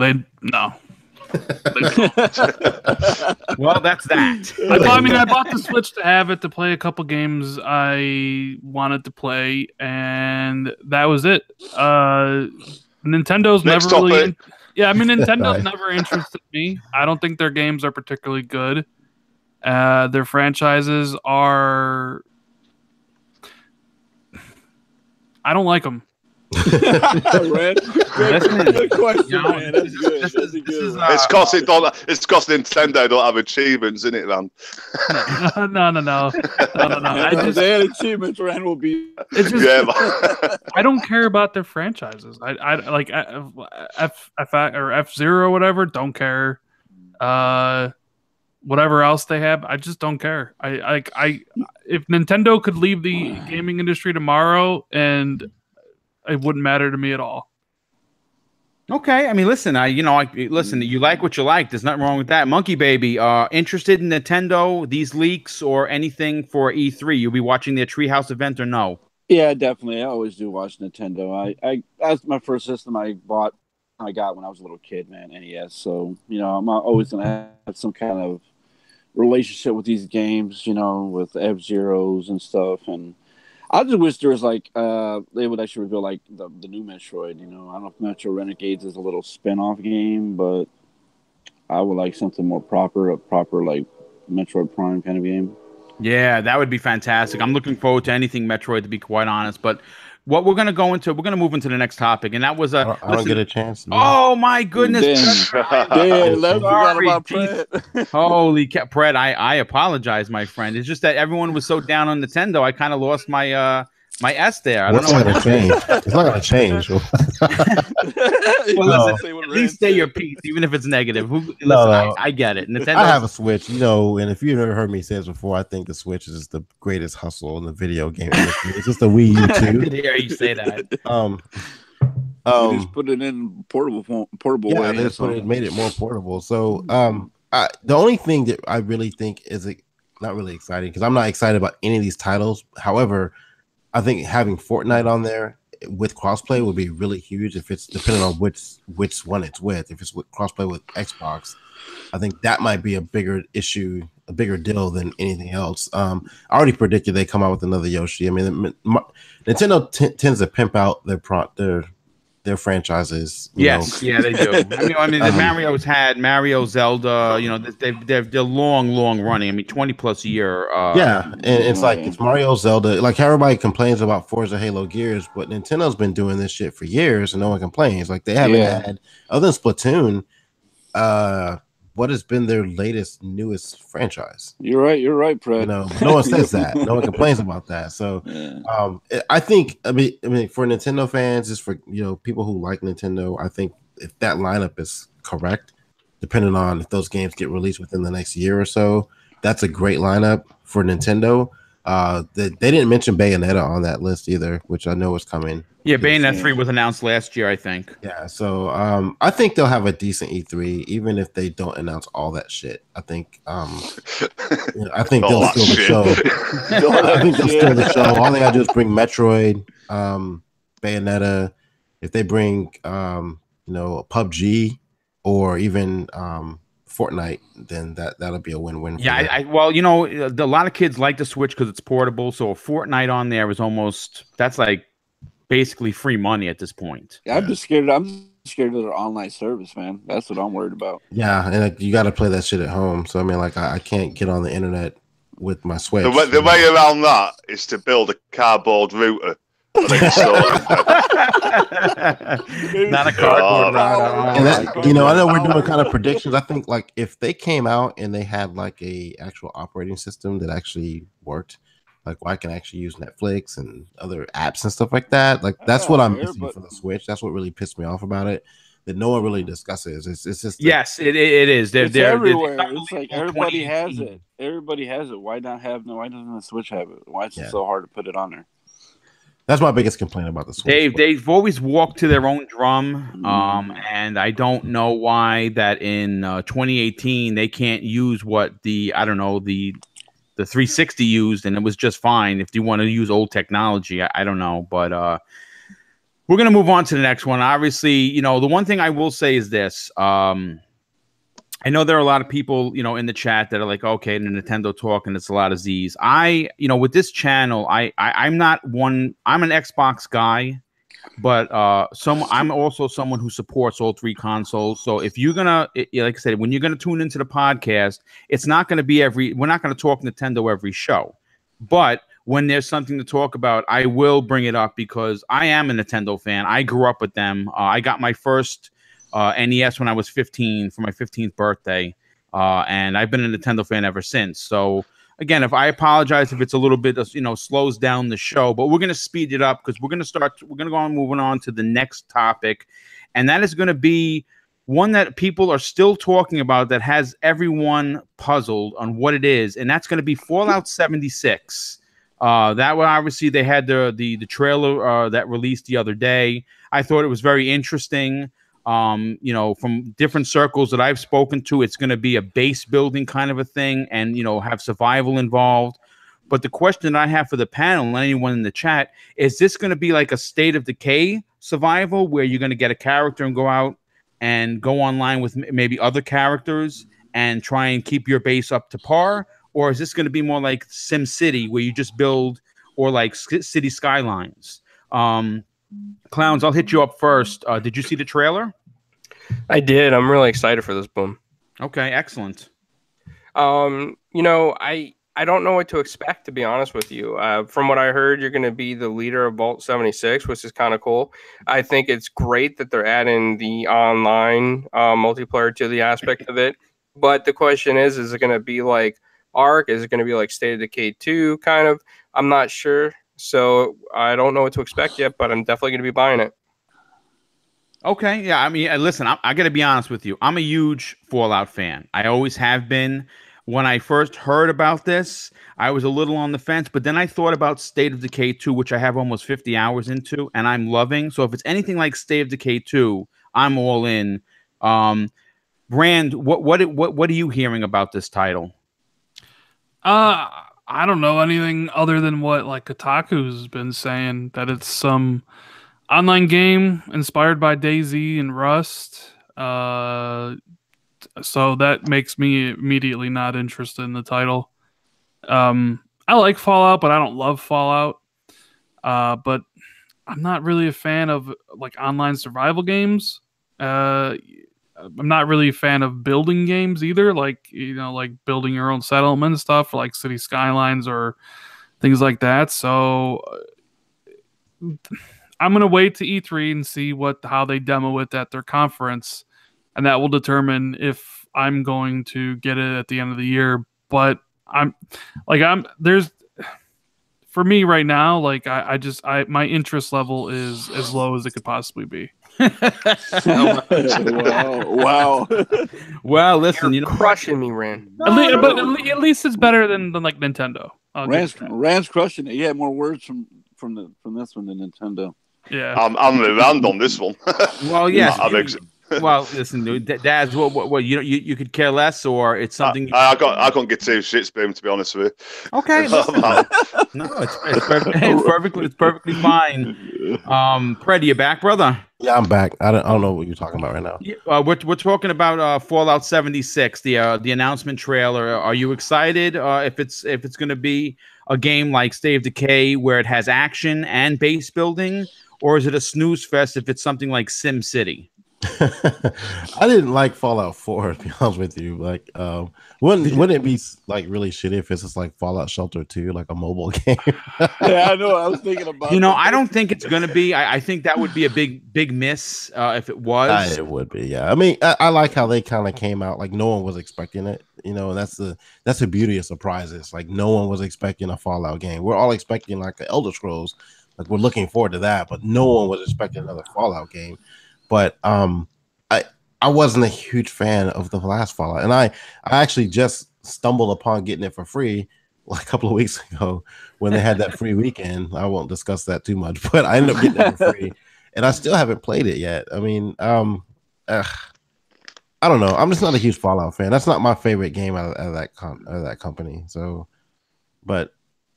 Well, that's that. I bought the Switch to have it to play a couple games I wanted to play, and that was it. Nintendo's Next never really. topic. Yeah, I mean, Nintendo's never interested me. I don't think their games are particularly good. Their franchises are. I don't like them. Good question, man. That's good. That's a good one. It's because Nintendo don't have achievements in it, man. No. If they had achievements, Rand will be. It's just, Yeah, I don't care about their franchises. I like F-Zero or whatever. Don't care. Whatever else they have, I just don't care. If Nintendo could leave the gaming industry tomorrow, and it wouldn't matter to me at all. Okay, I mean, listen, listen. You like what you like. There's nothing wrong with that. Monkey Baby, interested in Nintendo, these leaks, or anything for E3? You'll be watching their Treehouse event, or no? Yeah, definitely. I always do watch Nintendo. I that's my first system I got when I was a little kid, man. NES. So I'm always gonna have some kind of relationship with these games, with F-Zeros and stuff, and I just wish there was they would actually reveal the new Metroid. I don't know if Metro Renegades is a little spin-off game, but I would like something more proper, a proper Metroid Prime kind of game. Yeah, that would be fantastic. I'm looking forward to anything Metroid, to be quite honest. But what we're gonna move into the next topic, and that was I don't get a chance. Oh my goodness! Damn, forgot about Pred. Holy cow, Pred! I apologize, my friend. It's just that everyone was so down on Nintendo, I kind of lost my my S there. I don't know. Gonna change. It's not gonna change. Well, listen, at least say your piece, even if it's negative. I get it. Nintendo. I have a Switch, and if you've never heard me say this before, I think the Switch is the greatest hustle in the video game industry. It's just the Wii U too. I did hear you say that. You just put it in portable way. They made it more portable. So, the only thing that I really think is not really exciting, because I'm not excited about any of these titles. However, I think having Fortnite on there with crossplay would be really huge. If it's depending on which one it's with. If it's with crossplay with Xbox, I think that might be a bigger issue, a bigger deal than anything else. I already predicted they come out with another Yoshi. I mean, Nintendo tends to pimp out their franchises. Yes, yeah, they do. I mean, the Mario's had Mario, Zelda. They're long running. I mean, 20+ a year. And it's Mario, Zelda. Like everybody complains about Forza, Halo, Gears, but Nintendo's been doing this shit for years, and no one complains. Like they haven't had, other than Splatoon, what has been their newest franchise? You're right, Fred. No one says that. No one complains about that. So, I think, I mean, for Nintendo fans, just for people who like Nintendo, I think if that lineup is correct, depending on if those games get released within the next year or so, that's a great lineup for Nintendo. They didn't mention Bayonetta on that list either, which I know is coming. Yeah, Bayonetta 3 was announced last year, I think. Yeah, so I think they'll have a decent E3, even if they don't announce all that shit. I think they'll steal the show. I think they'll steal the show. All they gotta do is bring Metroid, Bayonetta. If they bring PUBG or even Fortnite, then that'll be a win-win. Yeah, a lot of kids like the Switch because it's portable. So a Fortnite on there is that's like basically free money at this point. Yeah, I'm just scared. I'm scared of their online service, man. That's what I'm worried about. Yeah, and you got to play that shit at home. So I mean, I can't get on the internet with my Switch. The way around that is to build a cardboard router. Not a cardboard router. I know we're doing kind of predictions. I think if they came out and they had a actual operating system that actually worked, Like, why I can actually use Netflix and other apps and stuff like that. Like, that's what I'm missing for the Switch. That's what really pissed me off about it. That no one really discusses. It's just yes, it is. It's everywhere. It's like everybody has it. Everybody has it. Why doesn't the Switch have it? Why is it so hard to put it on there? That's my biggest complaint about the Switch. They've always walked to their own drum, and I don't know why that in 2018 they can't use what the 360 used, and it was just fine. If you want to use old technology, I don't know, but we're gonna move on to the next one. Obviously, the one thing I will say is this. I know there are a lot of people, in the chat that are like, okay, the Nintendo talk, and it's a lot of Z's. With this channel, I'm not one. I'm an Xbox guy, but I'm also someone who supports all three consoles. So if you're gonna, like I said, when you're gonna tune into the podcast, it's not gonna be we're not gonna talk Nintendo every show, but when there's something to talk about, I will bring it up because I am a Nintendo fan. I grew up with them. I got my first NES when I was 15 for my 15th birthday, and I've been a Nintendo fan ever since. So again, if I apologize if it's a little bit, slows down the show, but we're going to speed it up because we're going to go on moving on to the next topic, and that is going to be one that people are still talking about that has everyone puzzled on what it is, and that's going to be Fallout 76. That one, obviously, they had the trailer that released the other day. I thought it was very interesting. From different circles that I've spoken to, it's going to be a base building kind of a thing and, have survival involved. But the question that I have for the panel and anyone in the chat, is this going to be like a State of Decay survival where you're going to get a character and go out and go online with maybe other characters and try and keep your base up to par? Or is this going to be more like Sim City where you just build, or like City Skylines? Clowns, I'll hit you up first. Did you see the trailer? I did. I'm really excited for this, Boom. Okay, excellent. I don't know what to expect, to be honest with you. From what I heard, you're going to be the leader of Vault 76, which is kind of cool. I think it's great that they're adding the online multiplayer to the aspect of it. But the question is it going to be like Ark? Is it going to be like State of Decay 2 kind of? I'm not sure. So I don't know what to expect yet, but I'm definitely going to be buying it. Okay, yeah. I mean, listen, I got to be honest with you. I'm a huge Fallout fan. I always have been. When I first heard about this, I was a little on the fence, but then I thought about State of Decay 2, which I have almost 50 hours into, and I'm loving. So if it's anything like State of Decay 2, I'm all in. Rand, what are you hearing about this title? I don't know anything other than what like Kotaku's been saying, that it's some online game inspired by DayZ and Rust. So that makes me immediately not interested in the title. I like Fallout, but I don't love Fallout. But I'm not really a fan of like online survival games. I'm not really a fan of building games either, like like building your own settlement and stuff, like City Skylines or things like that. So I'm gonna wait to E3 and see how they demo it at their conference, and that will determine if I'm going to get it at the end of the year. But for me right now, like my interest level is as low as it could possibly be. Wow. Well, listen, You're crushing me, Rand. At least it's better than like Nintendo. Rand's crushing it. He had more words from this one than Nintendo. Yeah, I'm with Rand on this one. Well, yes. Well, listen, dude, Daz, what you could care less, or it's something. I can't get two shits, Boom. To be honest with you. Okay. No, it's perfectly fine. Fred, you back, brother? Yeah, I'm back. I don't know what you're talking about right now. We're talking about Fallout 76, the announcement trailer. Are you excited? If it's going to be a game like State of Decay where it has action and base building, or is it a snooze fest if it's something like Sim City? I didn't like Fallout 4, to be honest with you. Like, wouldn't it be like really shitty if it's just like Fallout Shelter 2, like a mobile game? Yeah, I know. I was thinking about. You know, I don't think it's going to be. I think that would be a big miss if it was. It would be, yeah. I mean, I like how they kind of came out like no one was expecting it. You know, and that's the beauty of surprises. Like no one was expecting a Fallout game. We're all expecting like the Elder Scrolls. Like we're looking forward to that, but no one was expecting another Fallout game. But I wasn't a huge fan of the last Fallout, and I actually just stumbled upon getting it for free like a couple of weeks ago when they had that free weekend. I won't discuss that too much, but I ended up getting it for free, and I still haven't played it yet. I mean, I don't know. I'm just not a huge Fallout fan. That's not my favorite game out of that company. So, but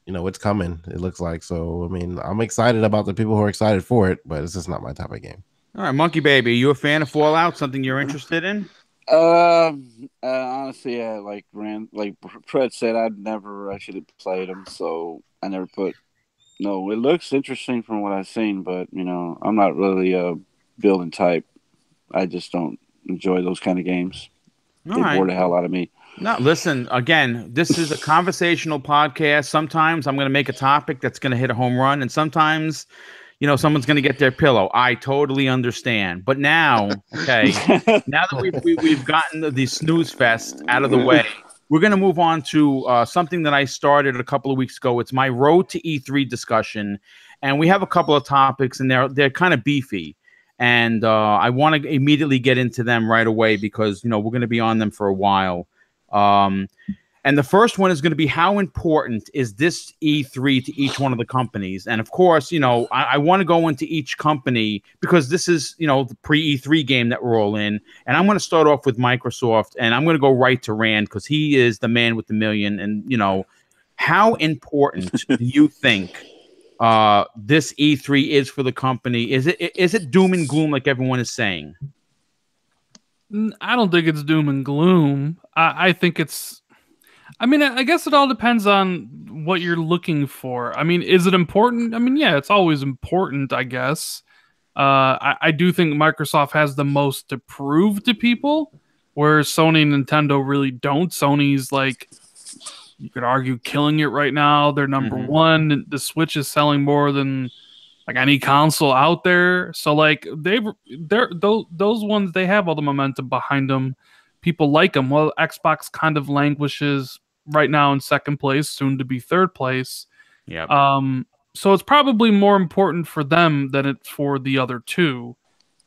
you know, it's coming. It looks like so. I mean, I'm excited about the people who are excited for it, but it's just not my type of game. All right, Monkey Baby, are you a fan of Fallout? Something you're interested in? Honestly, yeah, like Fred said, I'd never actually played them, so I never put. No, it looks interesting from what I've seen, but you know, I'm not really a building type. I just don't enjoy those kind of games. They bore the hell out of me. No, listen, again, this is a conversational podcast. Sometimes I'm going to make a topic that's going to hit a home run, and sometimes, you know, someone's going to get their pillow. I totally understand. But now, okay, now that we've gotten the snooze fest out of the way, we're going to move on to something that I started a couple of weeks ago. It's my road to E3 discussion, and we have a couple of topics, and they're kind of beefy. And I want to immediately get into them right away because, you know, we're going to be on them for a while. And the first one is going to be how important is this E3 to each one of the companies? And of course, you know, I want to go into each company because this is, you know, the pre-E3 game that we're all in. And I'm going to start off with Microsoft, and I'm going to go right to Rand because he is the man with the million. And, you know, how important do you think this E3 is for the company? Is it doom and gloom like everyone is saying? I don't think it's doom and gloom. I think it's. I mean, I guess it all depends on what you're looking for. I mean, is it important? I mean, yeah, it's always important, I guess. I do think Microsoft has the most to prove to people, whereas Sony and Nintendo really don't. Sony's like, you could argue, killing it right now. They're number one. The Switch is selling more than like any console out there. So like those ones, they have all the momentum behind them. People like them. Well, Xbox kind of languishes right now in second place, soon to be third place. Yeah. So it's probably more important for them than it's for the other two.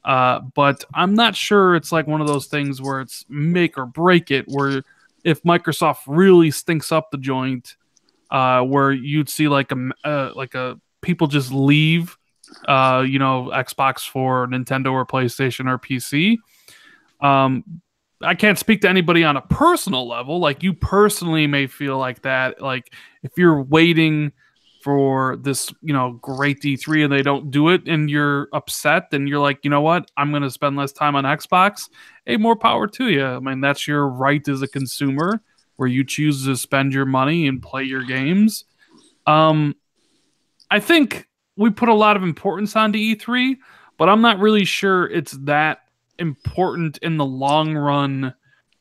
But I'm not sure it's like one of those things where it's make or break it, where if Microsoft really stinks up the joint, where you'd see like a people just leave, you know, Xbox for Nintendo or PlayStation or PC. I can't speak to anybody on a personal level. Like you personally may feel like that. Like if you're waiting for this, you know, great D3 and they don't do it and you're upset, then you're like, you know what? I'm going to spend less time on Xbox. Hey, more power to you. I mean, that's your right as a consumer where you choose to spend your money and play your games. I think we put a lot of importance onto E3, but I'm not really sure it's that important in the long run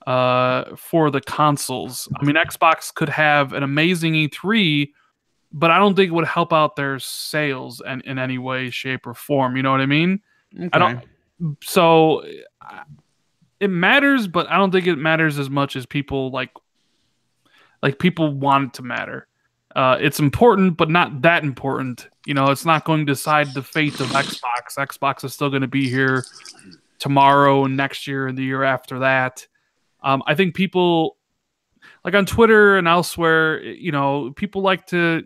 for the consoles. I mean, Xbox could have an amazing E3, but I don't think it would help out their sales in any way, shape, or form. You know what I mean? Okay. I don't. So it matters, but I don't think it matters as much as people like people want it to matter. It's important, but not that important. You know, it's not going to decide the fate of Xbox. Xbox is still going to be here tomorrow and next year and the year after that. I think people like on Twitter and elsewhere, you know, people like to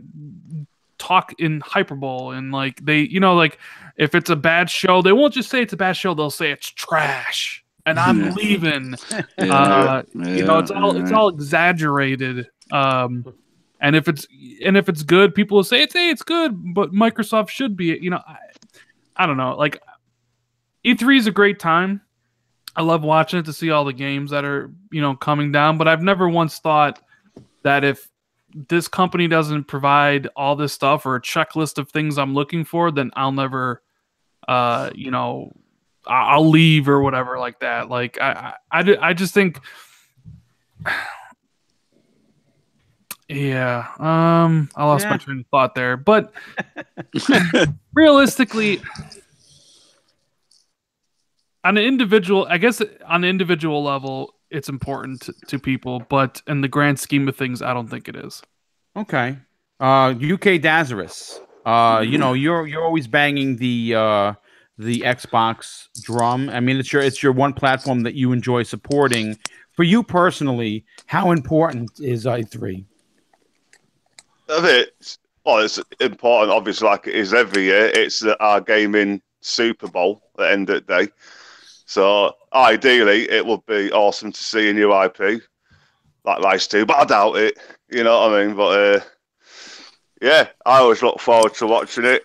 talk in hyperbole and like they, you know, like if it's a bad show, they won't just say it's a bad show. They'll say it's trash and I'm leaving. You know, it's all exaggerated. And if it's good, people will say it's good, but Microsoft should be, you know, I don't know. Like E3 is a great time. I love watching it to see all the games that are, you know, coming down, but I've never once thought that if this company doesn't provide all this stuff or a checklist of things I'm looking for, then I'll never, you know, I'll leave or whatever like that. Like I just think, yeah. I lost my train of thought there, but realistically, on an individual, I guess on an individual level, it's important to people, but in the grand scheme of things, I don't think it is. Okay. UK Dazarus. You know, you're always banging the Xbox drum. I mean, it's your one platform that you enjoy supporting. For you personally, how important is i3? Well, it's important, obviously, like it is every year. It's our gaming Super Bowl at the end of the day. So ideally, it would be awesome to see a new IP like Rise 2, but I doubt it. You know what I mean? But yeah, I always look forward to watching it.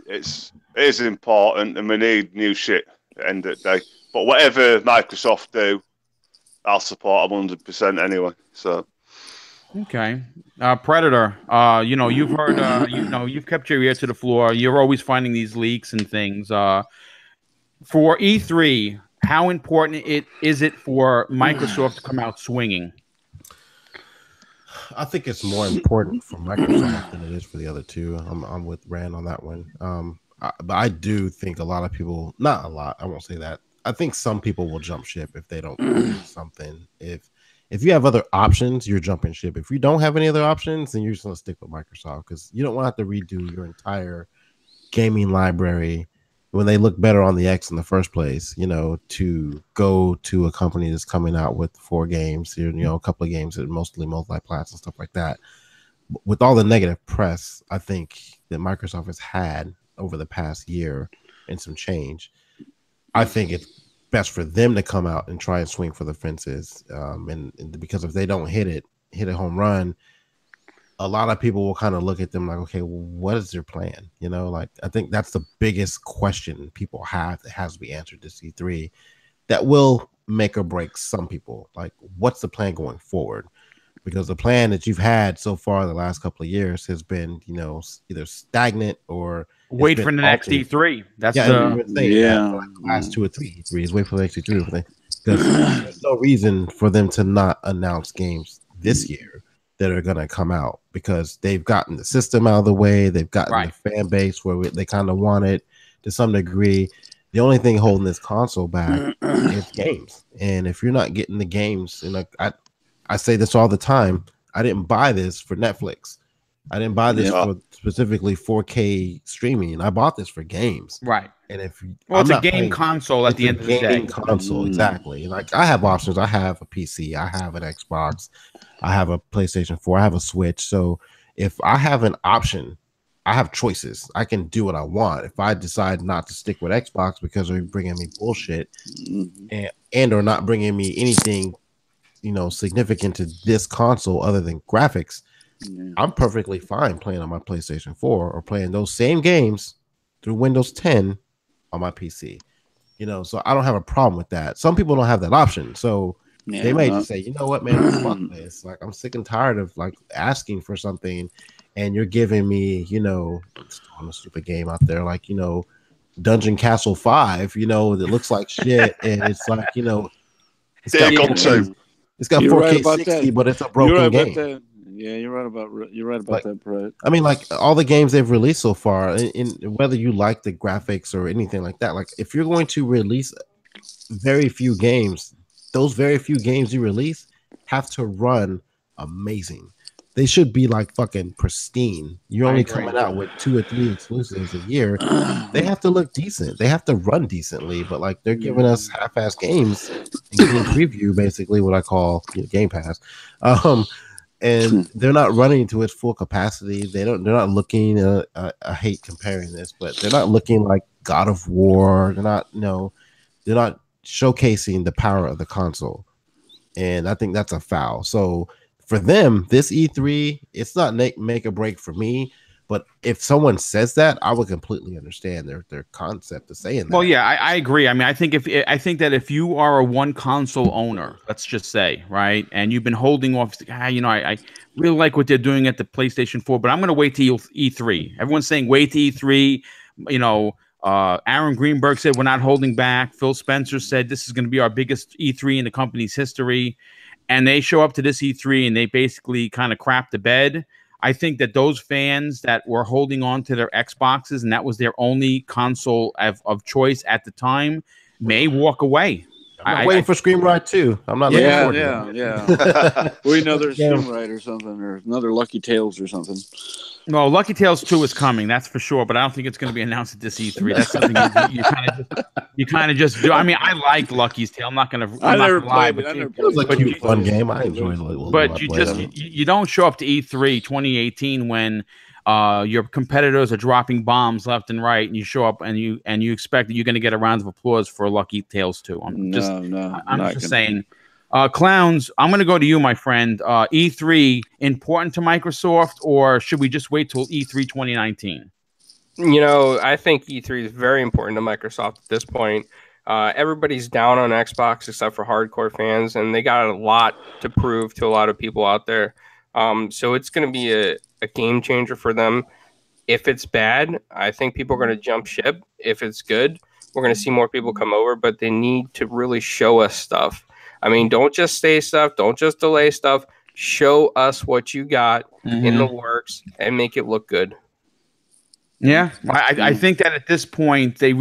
It is important, and we need new shit at the end of the day. But whatever Microsoft do, I'll support them 100% anyway. So. Okay. Predator, you know, you've heard, you know, you've kept your ear to the floor. You're always finding these leaks and things. For E3, how important is it for Microsoft to come out swinging? I think it's more important for Microsoft than it is for the other two. I'm with Rand on that one. But I do think a lot of people, not a lot, I won't say that. I think some people will jump ship if they don't do something. If you have other options, you're jumping ship. If you don't have any other options, then you're just gonna stick with Microsoft because you don't want to have to redo your entire gaming library when they look better on the X in the first place, you know, to go to a company that's coming out with 4 games, you know, a couple of games that are mostly multi-plats and stuff like that. With all the negative press, I think that Microsoft has had over the past year and some change, I think it's best for them to come out and try and swing for the fences. And because if they don't hit a home run, a lot of people will kind of look at them like, okay, well, what is their plan? You know, like I think that's the biggest question people have that has to be answered to C3 that will make or break some people. Like, what's the plan going forward? Because the plan that you've had so far the last couple of years has been, you know, either stagnant or wait for the next E3. That's the last 2 or 3 E3s. Wait for the next E3 because there's no reason for them to not announce games this year that are going to come out because they've gotten the system out of the way. They've gotten the fan base where they kind of want it to some degree. The only thing holding this console back is games. And if you're not getting the games, and I say this all the time, I didn't buy this for Netflix. I didn't buy this for specifically 4K streaming. I bought this for games. Right. And if it's a game console at the end of the day. Console, exactly. Like I have options. I have a PC. I have an Xbox. I have a PlayStation 4. I have a Switch. So if I have an option, I have choices. I can do what I want. If I decide not to stick with Xbox because they're bringing me bullshit and or not bringing me anything, you know, significant to this console other than graphics, I'm perfectly fine playing on my PlayStation 4 or playing those same games through Windows 10 on my PC. You know, so I don't have a problem with that. Some people don't have that option. So they may just say, you know what, man, fuck this. Like, I'm sick and tired of like asking for something and you're giving me, you know, on a stupid game out there, like, you know, Dungeon Castle 5, you know, that looks like shit. And it's like, you know, it's got 4K 60, but it's a broken game. Yeah, you're right about that, Brett. I mean, like all the games they've released so far, in whether you like the graphics or anything like that, like if you're going to release very few games, those very few games you release have to run amazing. They should be like fucking pristine. You're only coming out with 2 or 3 exclusives a year. They have to look decent. They have to run decently, but like they're giving us half-ass games in game preview, basically what I call Game Pass. And they're not running to its full capacity. They're not looking. I hate comparing this, but they're not looking like God of War. They're not showcasing the power of the console, and I think that's a foul. So for them, this E3, it's not make or break for me. But if someone says that, I would completely understand their concept of saying that. Well, yeah, I agree. I mean, I think that if you are a one console owner, let's just say, right, and you've been holding off, you know, I really like what they're doing at the PlayStation 4, but I'm going to wait till E3. Everyone's saying wait till E3. You know, Aaron Greenberg said we're not holding back. Phil Spencer said this is going to be our biggest E3 in the company's history. And they show up to this E3 and they basically kind of crap the bed. I think that those fans that were holding on to their Xboxes and that was their only console of choice at the time may walk away. I'm waiting for Scream Ride 2. I'm not looking forward to it. Yeah. We know there's Scream Ride or something, or another Lucky Tales or something. Well, Lucky Tales 2 is coming, that's for sure, but I don't think it's going to be announced at this E3. That's something you kind of just do. I mean, I liked Lucky's Tale. I'm not going to. I never played it. It was a cute, fun game. I enjoyed it. But you don't show up to E3 2018 when your competitors are dropping bombs left and right, and you show up and you expect that you're going to get a round of applause for Lucky Tales 2. I'm just saying. Clowns, I'm going to go to you, my friend. E3 important to Microsoft, or should we just wait till E3 2019? I think E3 is very important to Microsoft at this point. Everybody's down on Xbox except for hardcore fans, and they got a lot to prove to a lot of people out there. So it's going to be a game changer for them. If it's bad, I think people are going to jump ship. If it's good, we're going to see more people come over, but they need to really show us stuff. I mean, don't just say stuff. Don't just delay stuff. Show us what you got in the works and make it look good. Yeah, I think that at this point they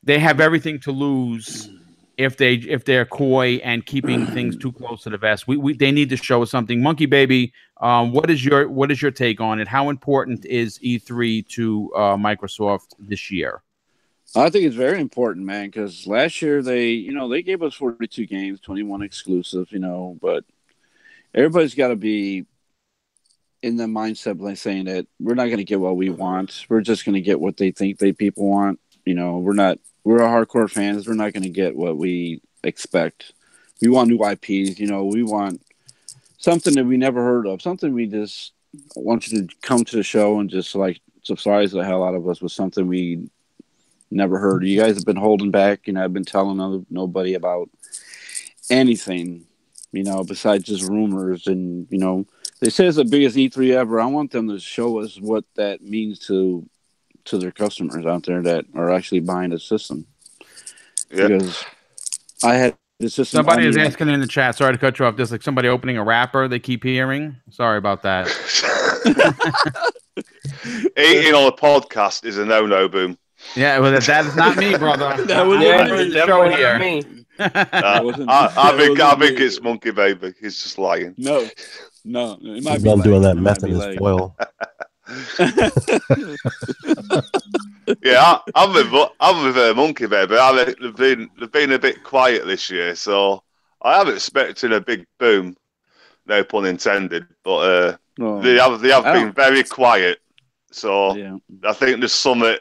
have everything to lose if they're coy and keeping things too close to the vest. They need to show us something. Monkey Baby, what is your take on it? How important is E3 to Microsoft this year? I think it's very important, man, because last year they gave us 42 games, 21 exclusives, but everybody's got to be in the mindset like saying that we're not going to get what we want. We're just going to get what they think people want. We're hardcore fans. We're not going to get what we expect. We want new IPs. We want something that we never heard of, something we just want you to come to the show and just like surprise the hell out of us with something we never heard. You guys have been holding back. I've been telling nobody about anything, besides just rumors. And, they say it's the biggest E3 ever. I want them to show us what that means to their customers out there that are actually buying the system. Yeah. Because I had the system. Somebody is asking in the chat. Sorry to cut you off. There's like somebody opening a wrapper. They keep hearing. Sorry about that. Eating on a podcast is a no-no, Boom. Yeah, well, that is not me, brother. That was definitely not me. I think it's Monkey Baby. He's just lying. No, it might He's be doing that meth in his foil. Yeah, I'm with Monkey Baby. They've been a bit quiet this year, so I am expecting a big boom. No pun intended, but they have been very quiet. So yeah. I think there's something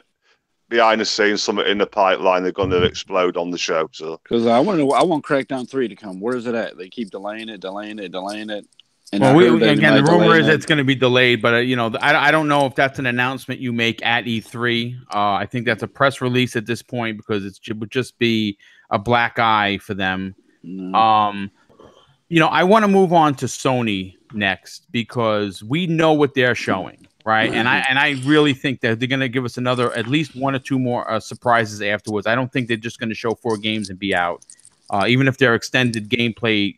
behind the scenes, something in the pipeline. They're going to explode on the show. So because I want Crackdown 3 to come. Where is it at? They keep delaying it. And well, the rumor is it's going to be delayed, but I don't know if that's an announcement you make at E3. I think that's a press release at this point because it would just be a black eye for them. No. I want to move on to Sony next because we know what they're showing, right? And I really think that they're going to give us at least one or two more surprises afterwards. I don't think they're just going to show 4 games and be out. Even if they're extended gameplay,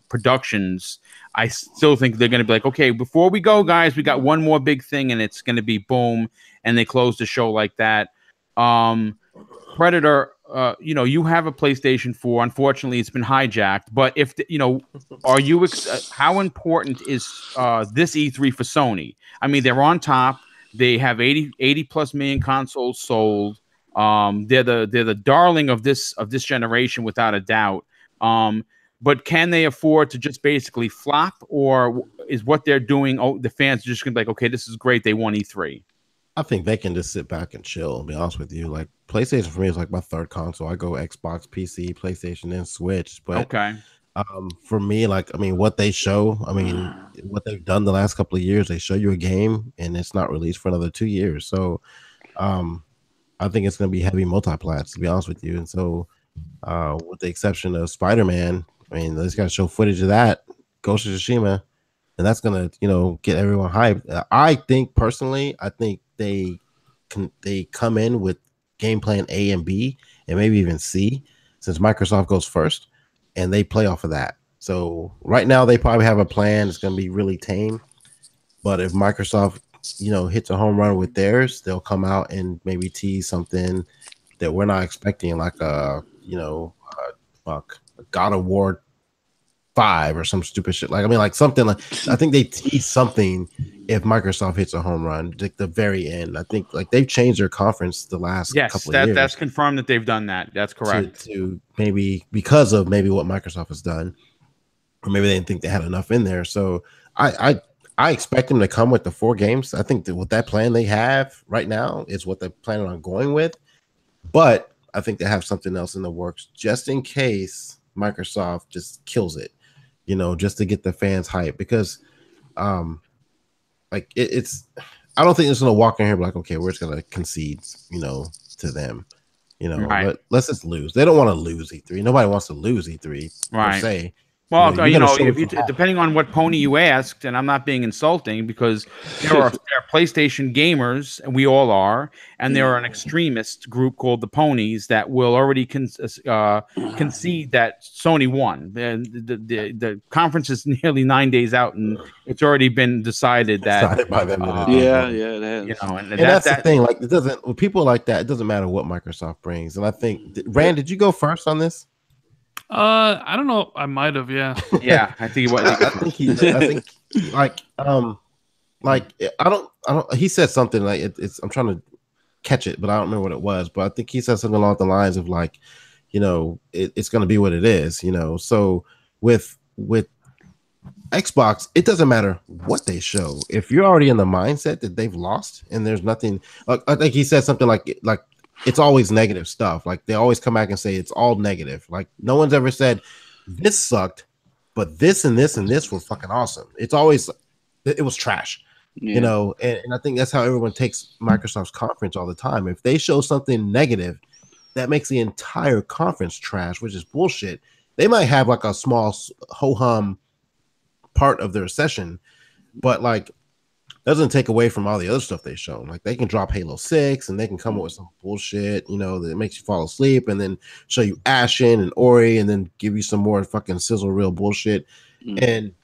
productions, I still think they're going to be like, okay, before we go, guys, we got one more big thing, and it's going to be boom, and they close the show like that. Predator, you have a PlayStation 4. Unfortunately, it's been hijacked. But are you? How important is this E3 for Sony? I mean, they're on top. They have 80 plus million consoles sold. They're the darling of this generation without a doubt. But can they afford to just basically flop, or is what they're doing? Oh, the fans are just gonna be like, okay, this is great. They won E3. I think they can just sit back and chill. To be honest with you, like PlayStation for me is like my third console. I go Xbox, PC, PlayStation, and Switch. But okay. For me, what they show, what they've done the last couple of years, they show you a game and it's not released for another 2 years. So, I think it's going to be heavy multi-plats, to be honest with you. And so, with the exception of Spider-Man, they just got to show footage of that, Ghost of Tsushima, and that's going to, get everyone hyped. I think they they come in with game plan A and B and maybe even C, since Microsoft goes first, and they play off of that. So right now they probably have a plan. It's going to be really tame, but if Microsoft, hits a home run with theirs, they'll come out and maybe tease something that we're not expecting, like a God of War 5 or some stupid shit. Like something like, I think they tease something if Microsoft hits a home run, like the very end. I think like they've changed their conference the last couple of years. That's confirmed that they've done that. That's correct. To maybe because of maybe what Microsoft has done, or maybe they didn't think they had enough in there. So I expect them to come with the 4 games. I think that with that plan they have right now is what they're planning on going with. But I think they have something else in the works just in case Microsoft just kills it, just to get the fans hyped. Because it's I don't think it's gonna walk in here and be like, okay, we're just gonna concede, to them. Right. But let's just lose. They don't want to lose E3. Nobody wants to lose E3 right. per se. Well, depending on what pony you asked, and I'm not being insulting, because there are PlayStation gamers, and we all are, and there are an extremist group called the Ponies that will already concede that Sony won. The conference is nearly 9 days out, and it's already been decided that. By them. It has. And that's the thing. Like, it doesn't. With people like that, it doesn't matter what Microsoft brings. And I think, Rand, did you go first on this? I don't know. I might have, yeah. Yeah, I think he was. I don't. He said something like it's. I'm trying to catch it, but I don't remember what it was. But I think he said something along the lines of like, it's going to be what it is. So with Xbox, it doesn't matter what they show. If you're already in the mindset that they've lost and there's nothing, I think he said something like. It's always negative stuff. Like they always come back and say it's all negative. Like no one's ever said this sucked, but this and this and this was fucking awesome. It's always it was trash, and I think that's how everyone takes Microsoft's conference all the time. If they show something negative, that makes the entire conference trash, which is bullshit. They might have like a small ho-hum part of their session, but like doesn't take away from all the other stuff they show. Like they can drop Halo 6 and they can come up with some bullshit, that makes you fall asleep, and then show you Ashen and Ori and then give you some more fucking sizzle reel bullshit.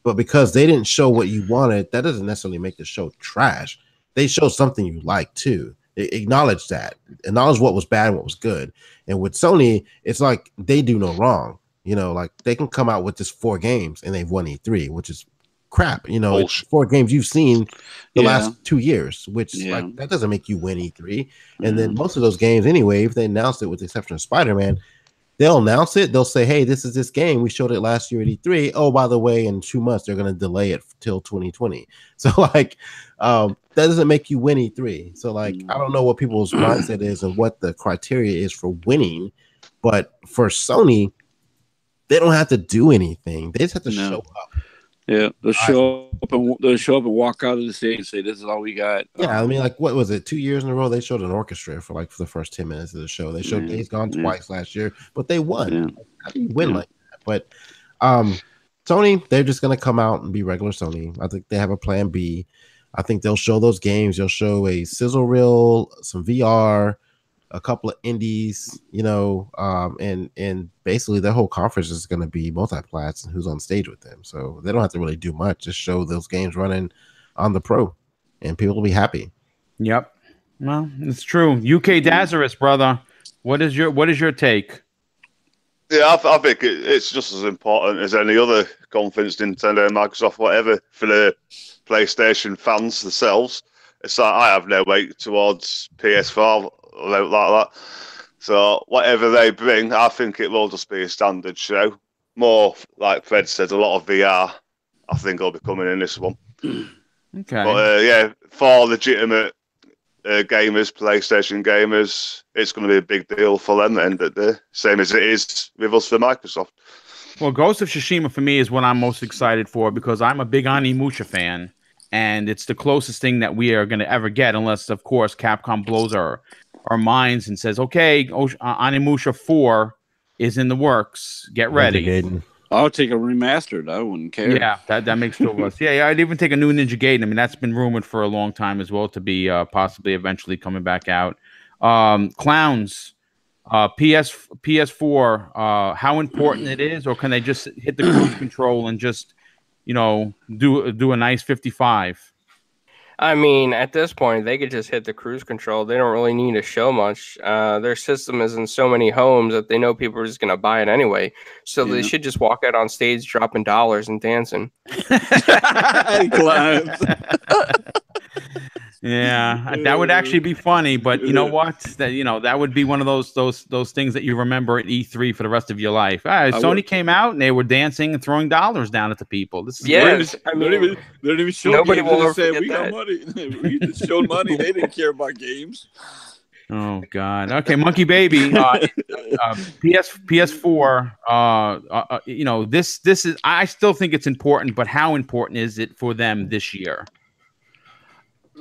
But because they didn't show what you wanted, that doesn't necessarily make the show trash. They show something you like too. Acknowledge that. Acknowledge what was bad and what was good. And with Sony, it's like they do no wrong. Like they can come out with just 4 games and they've won E3, which is crap. It's 4 games you've seen the last 2 years, which like that doesn't make you win E3. And then most of those games anyway, if they announced it, with the exception of Spider-Man, they'll announce it. They'll say, hey, this is this game. We showed it last year at E3. Oh, by the way, in 2 months, they're going to delay it till 2020. So like, that doesn't make you win E3. So like, I don't know what people's mindset is and what the criteria is for winning, but for Sony, they don't have to do anything. They just have to show up. Yeah, they'll show up and walk out of the stage and say, "This is all we got." Yeah, I mean, like, what was it? 2 years in a row, they showed an orchestra for the first 10 minutes of the show. They showed Days Gone twice last year, but they won. Yeah. How do you win like that? But Sony, they're just gonna come out and be regular Sony. I think they have a plan B. I think they'll show those games. They'll show a sizzle reel, some VR, a couple of indies, and basically their whole conference is going to be multi-plats and who's on stage with them. So they don't have to really do much. Just show those games running on the Pro, and people will be happy. Yep. Well, it's true. UK Dazarus, brother. What is your take? Yeah, I think it's just as important as any other conference, Nintendo, Microsoft, whatever, for the PlayStation fans themselves. It's like I have no weight towards PS4 like that. So whatever they bring, I think it will just be a standard show. More, like Fred said, a lot of VR. I think will be coming in this one. Okay. But for legitimate gamers, PlayStation gamers, it's going to be a big deal for them at the end of the day. Same as it is with us for Microsoft. Well, Ghost of Tsushima for me is what I'm most excited for, because I'm a big Onimusha fan, and it's the closest thing that we are going to ever get, unless, of course, Capcom blows our minds and says, okay, Onimusha 4 is in the works. Get ready. I'll take a remastered. I wouldn't care. Yeah, that makes two of us. Yeah, I'd even take a new Ninja Gaiden. I mean, that's been rumored for a long time as well to be possibly eventually coming back out. Clowns, PS4. How important it is, or can they just hit the cruise control and just, do a nice 55? I mean, at this point, they could just hit the cruise control. They don't really need to show much. Their system is in so many homes that they know people are just going to buy it anyway. So they should just walk out on stage dropping dollars and dancing. Yeah, that would actually be funny, but you know what? That would be one of those things that you remember at E3 for the rest of your life. Sony came out and they were dancing and throwing dollars down at the people. This is I mean, they don't even show nobody games. will ever Say forget we got that. money. We just showed money. They didn't care about games. Oh God. Okay, Monkey Baby. PS4. This is. I still think it's important, but how important is it for them this year?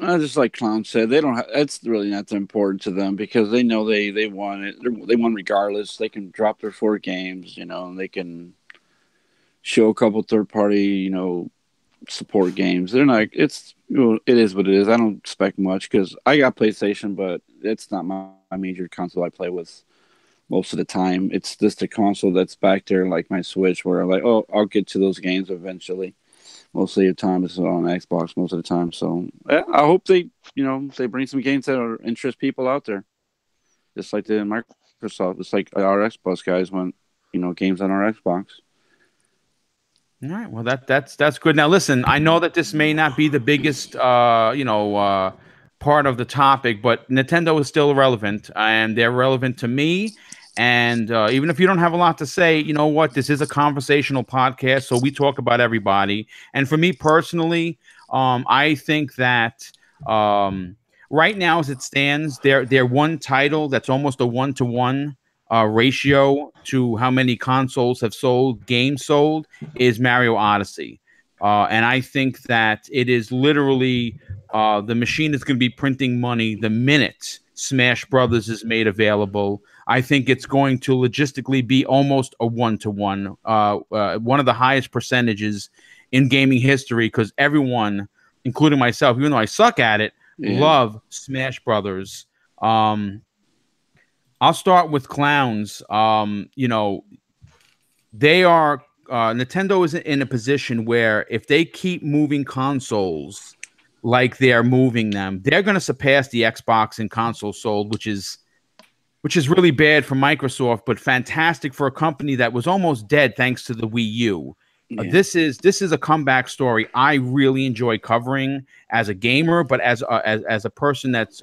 Just like Clown said, they don't. It's really not that important to them because they know they won it. They won regardless. They can drop their 4 games, and they can show a couple third-party, support games. They're not. It is what it is. I don't expect much because I got PlayStation, but it's not my major console I play with most of the time. It's just a console that's back there, like my Switch, where I'm like, oh, I'll get to those games eventually. Most of the time, it's on Xbox most of the time. So I hope they bring some games that interest people out there, just like the Microsoft, just like our Xbox guys want, games on our Xbox. All right. Well, that's good. Now, listen, I know that this may not be the biggest, part of the topic, but Nintendo is still relevant, and they're relevant to me. And even if you don't have a lot to say, you know what? This is a conversational podcast, so we talk about everybody. And for me personally, I think that right now, as it stands, they're one title that's almost a 1-to-1 ratio to how many consoles have sold, games sold, is Mario Odyssey. And I think that it is literally the machine is going to be printing money the minute Smash Brothers is made available. I think it's going to logistically be almost a 1-to-1, one of the highest percentages in gaming history, because everyone, including myself, even though I suck at it, love Smash Brothers. I'll start with Clowns. They are Nintendo is in a position where if they keep moving consoles like they're moving them, they're going to surpass the Xbox in consoles sold, which is really bad for Microsoft, but fantastic for a company that was almost dead thanks to the Wii U. This is a comeback story I really enjoy covering as a gamer, but as a person that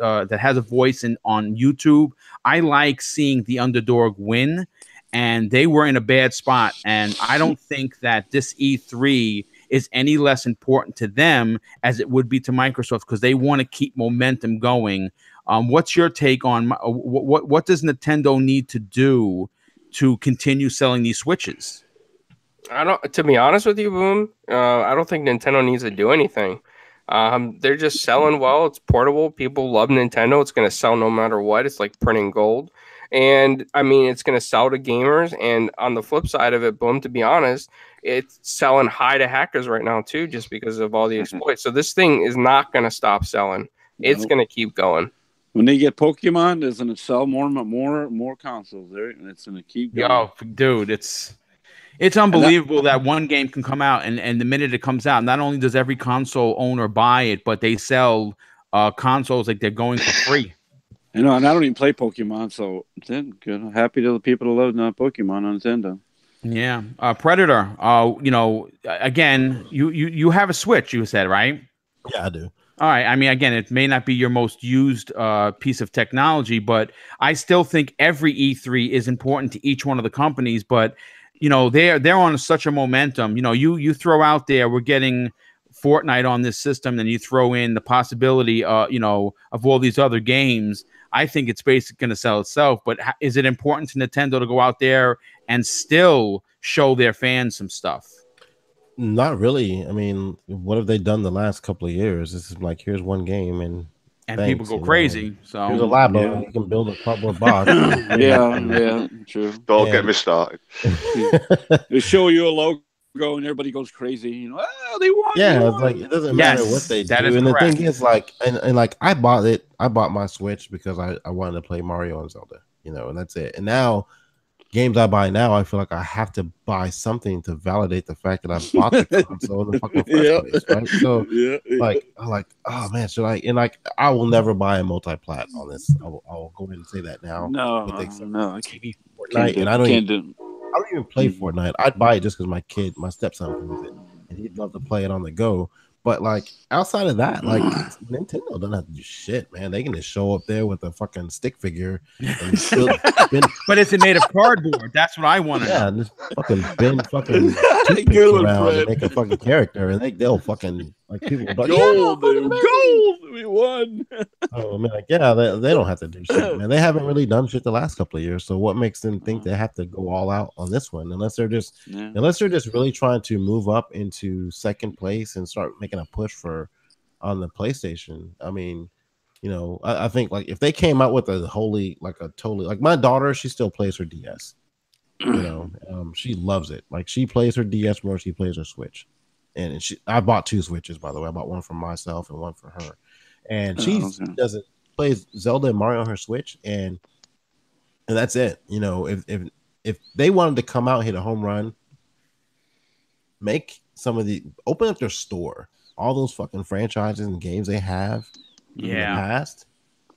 has a voice on YouTube. I like seeing the underdog win, and they were in a bad spot. And I don't think that this E3 is any less important to them as it would be to Microsoft, because they want to keep momentum going. What's your take on what does Nintendo need to do to continue selling these Switches? To be honest with you, Boom, I don't think Nintendo needs to do anything. They're just selling well. It's portable. People love Nintendo. It's going to sell no matter what. It's like printing gold. And I mean, it's going to sell to gamers. And on the flip side of it, Boom, to be honest, it's selling high to hackers right now too, just because of all the exploits. So this thing is not going to stop selling. It's going to keep going. When they get Pokemon, it's going to sell more consoles there, and it's going to keep going. Yo, dude, it's unbelievable that one game can come out, and the minute it comes out, not only does every console owner buy it, but they sell consoles like they're going for free. And I don't even play Pokemon, so it's good. I'm happy to the people that love Pokemon on Nintendo. Yeah, Predator. Again, you have a Switch, you said, right? Yeah, I do. All right. I mean, again, it may not be your most used piece of technology, but I still think every E3 is important to each one of the companies. But they're on such a momentum. You throw out there, we're getting Fortnite on this system, and you throw in the possibility, of all these other games. I think it's basically going to sell itself. But is it important to Nintendo to go out there and still show their fans some stuff? Not really. I mean, what have they done the last couple of years? This is like, here's one game, and and Thanks, people go you know. crazy. So Here's a Labo. You can build a cardboard box. yeah, true. Don't get me started. They show you a logo and everybody goes crazy. You know, oh, they won. Yeah, they it's won. like it doesn't matter what Yes, they that do. is And the correct. thing is, like, and like I bought it. I bought my Switch because I wanted to play Mario and Zelda, you know, and that's it. And now games I buy now, I feel like I have to buy something to validate the fact that I bought the console in the fucking first place, right? So like, I'm like, oh man, should I? And like, I will never buy a multi-plat on this. I will go ahead and say that now. No, with the exception no, of I can't. Fortnite, and I don't even play Mhm. Fortnite. I'd buy it just because my stepson plays it, and he'd love to play it on the go. But like outside of that, like Nintendo doesn't have to do shit, man. They can just show up there with a fucking stick figure and spin. But is it made of cardboard? That's what I want to Yeah, know. just fucking bend fucking toothpicks Good one, around Fred. and make a fucking character, and they'll fucking like people. Like, Gold, yeah, dude, gold. We won. oh man, like, yeah, they don't have to do shit, man. They haven't really done shit the last couple of years. So what makes them think they have to go all out on this one? Unless they're just really trying to move up into second place and start making a push for on the PlayStation. I mean, you know, I think like if they came out with a totally like my daughter, she still plays her DS. You know, she loves it. Like she plays her DS more, she plays her Switch. And I bought 2 Switches, by the way. I bought one for myself and one for her. And she plays Zelda and Mario on her Switch, and that's it. You know, if they wanted to come out and hit a home run, open up their store, all those fucking franchises and games they have in the past,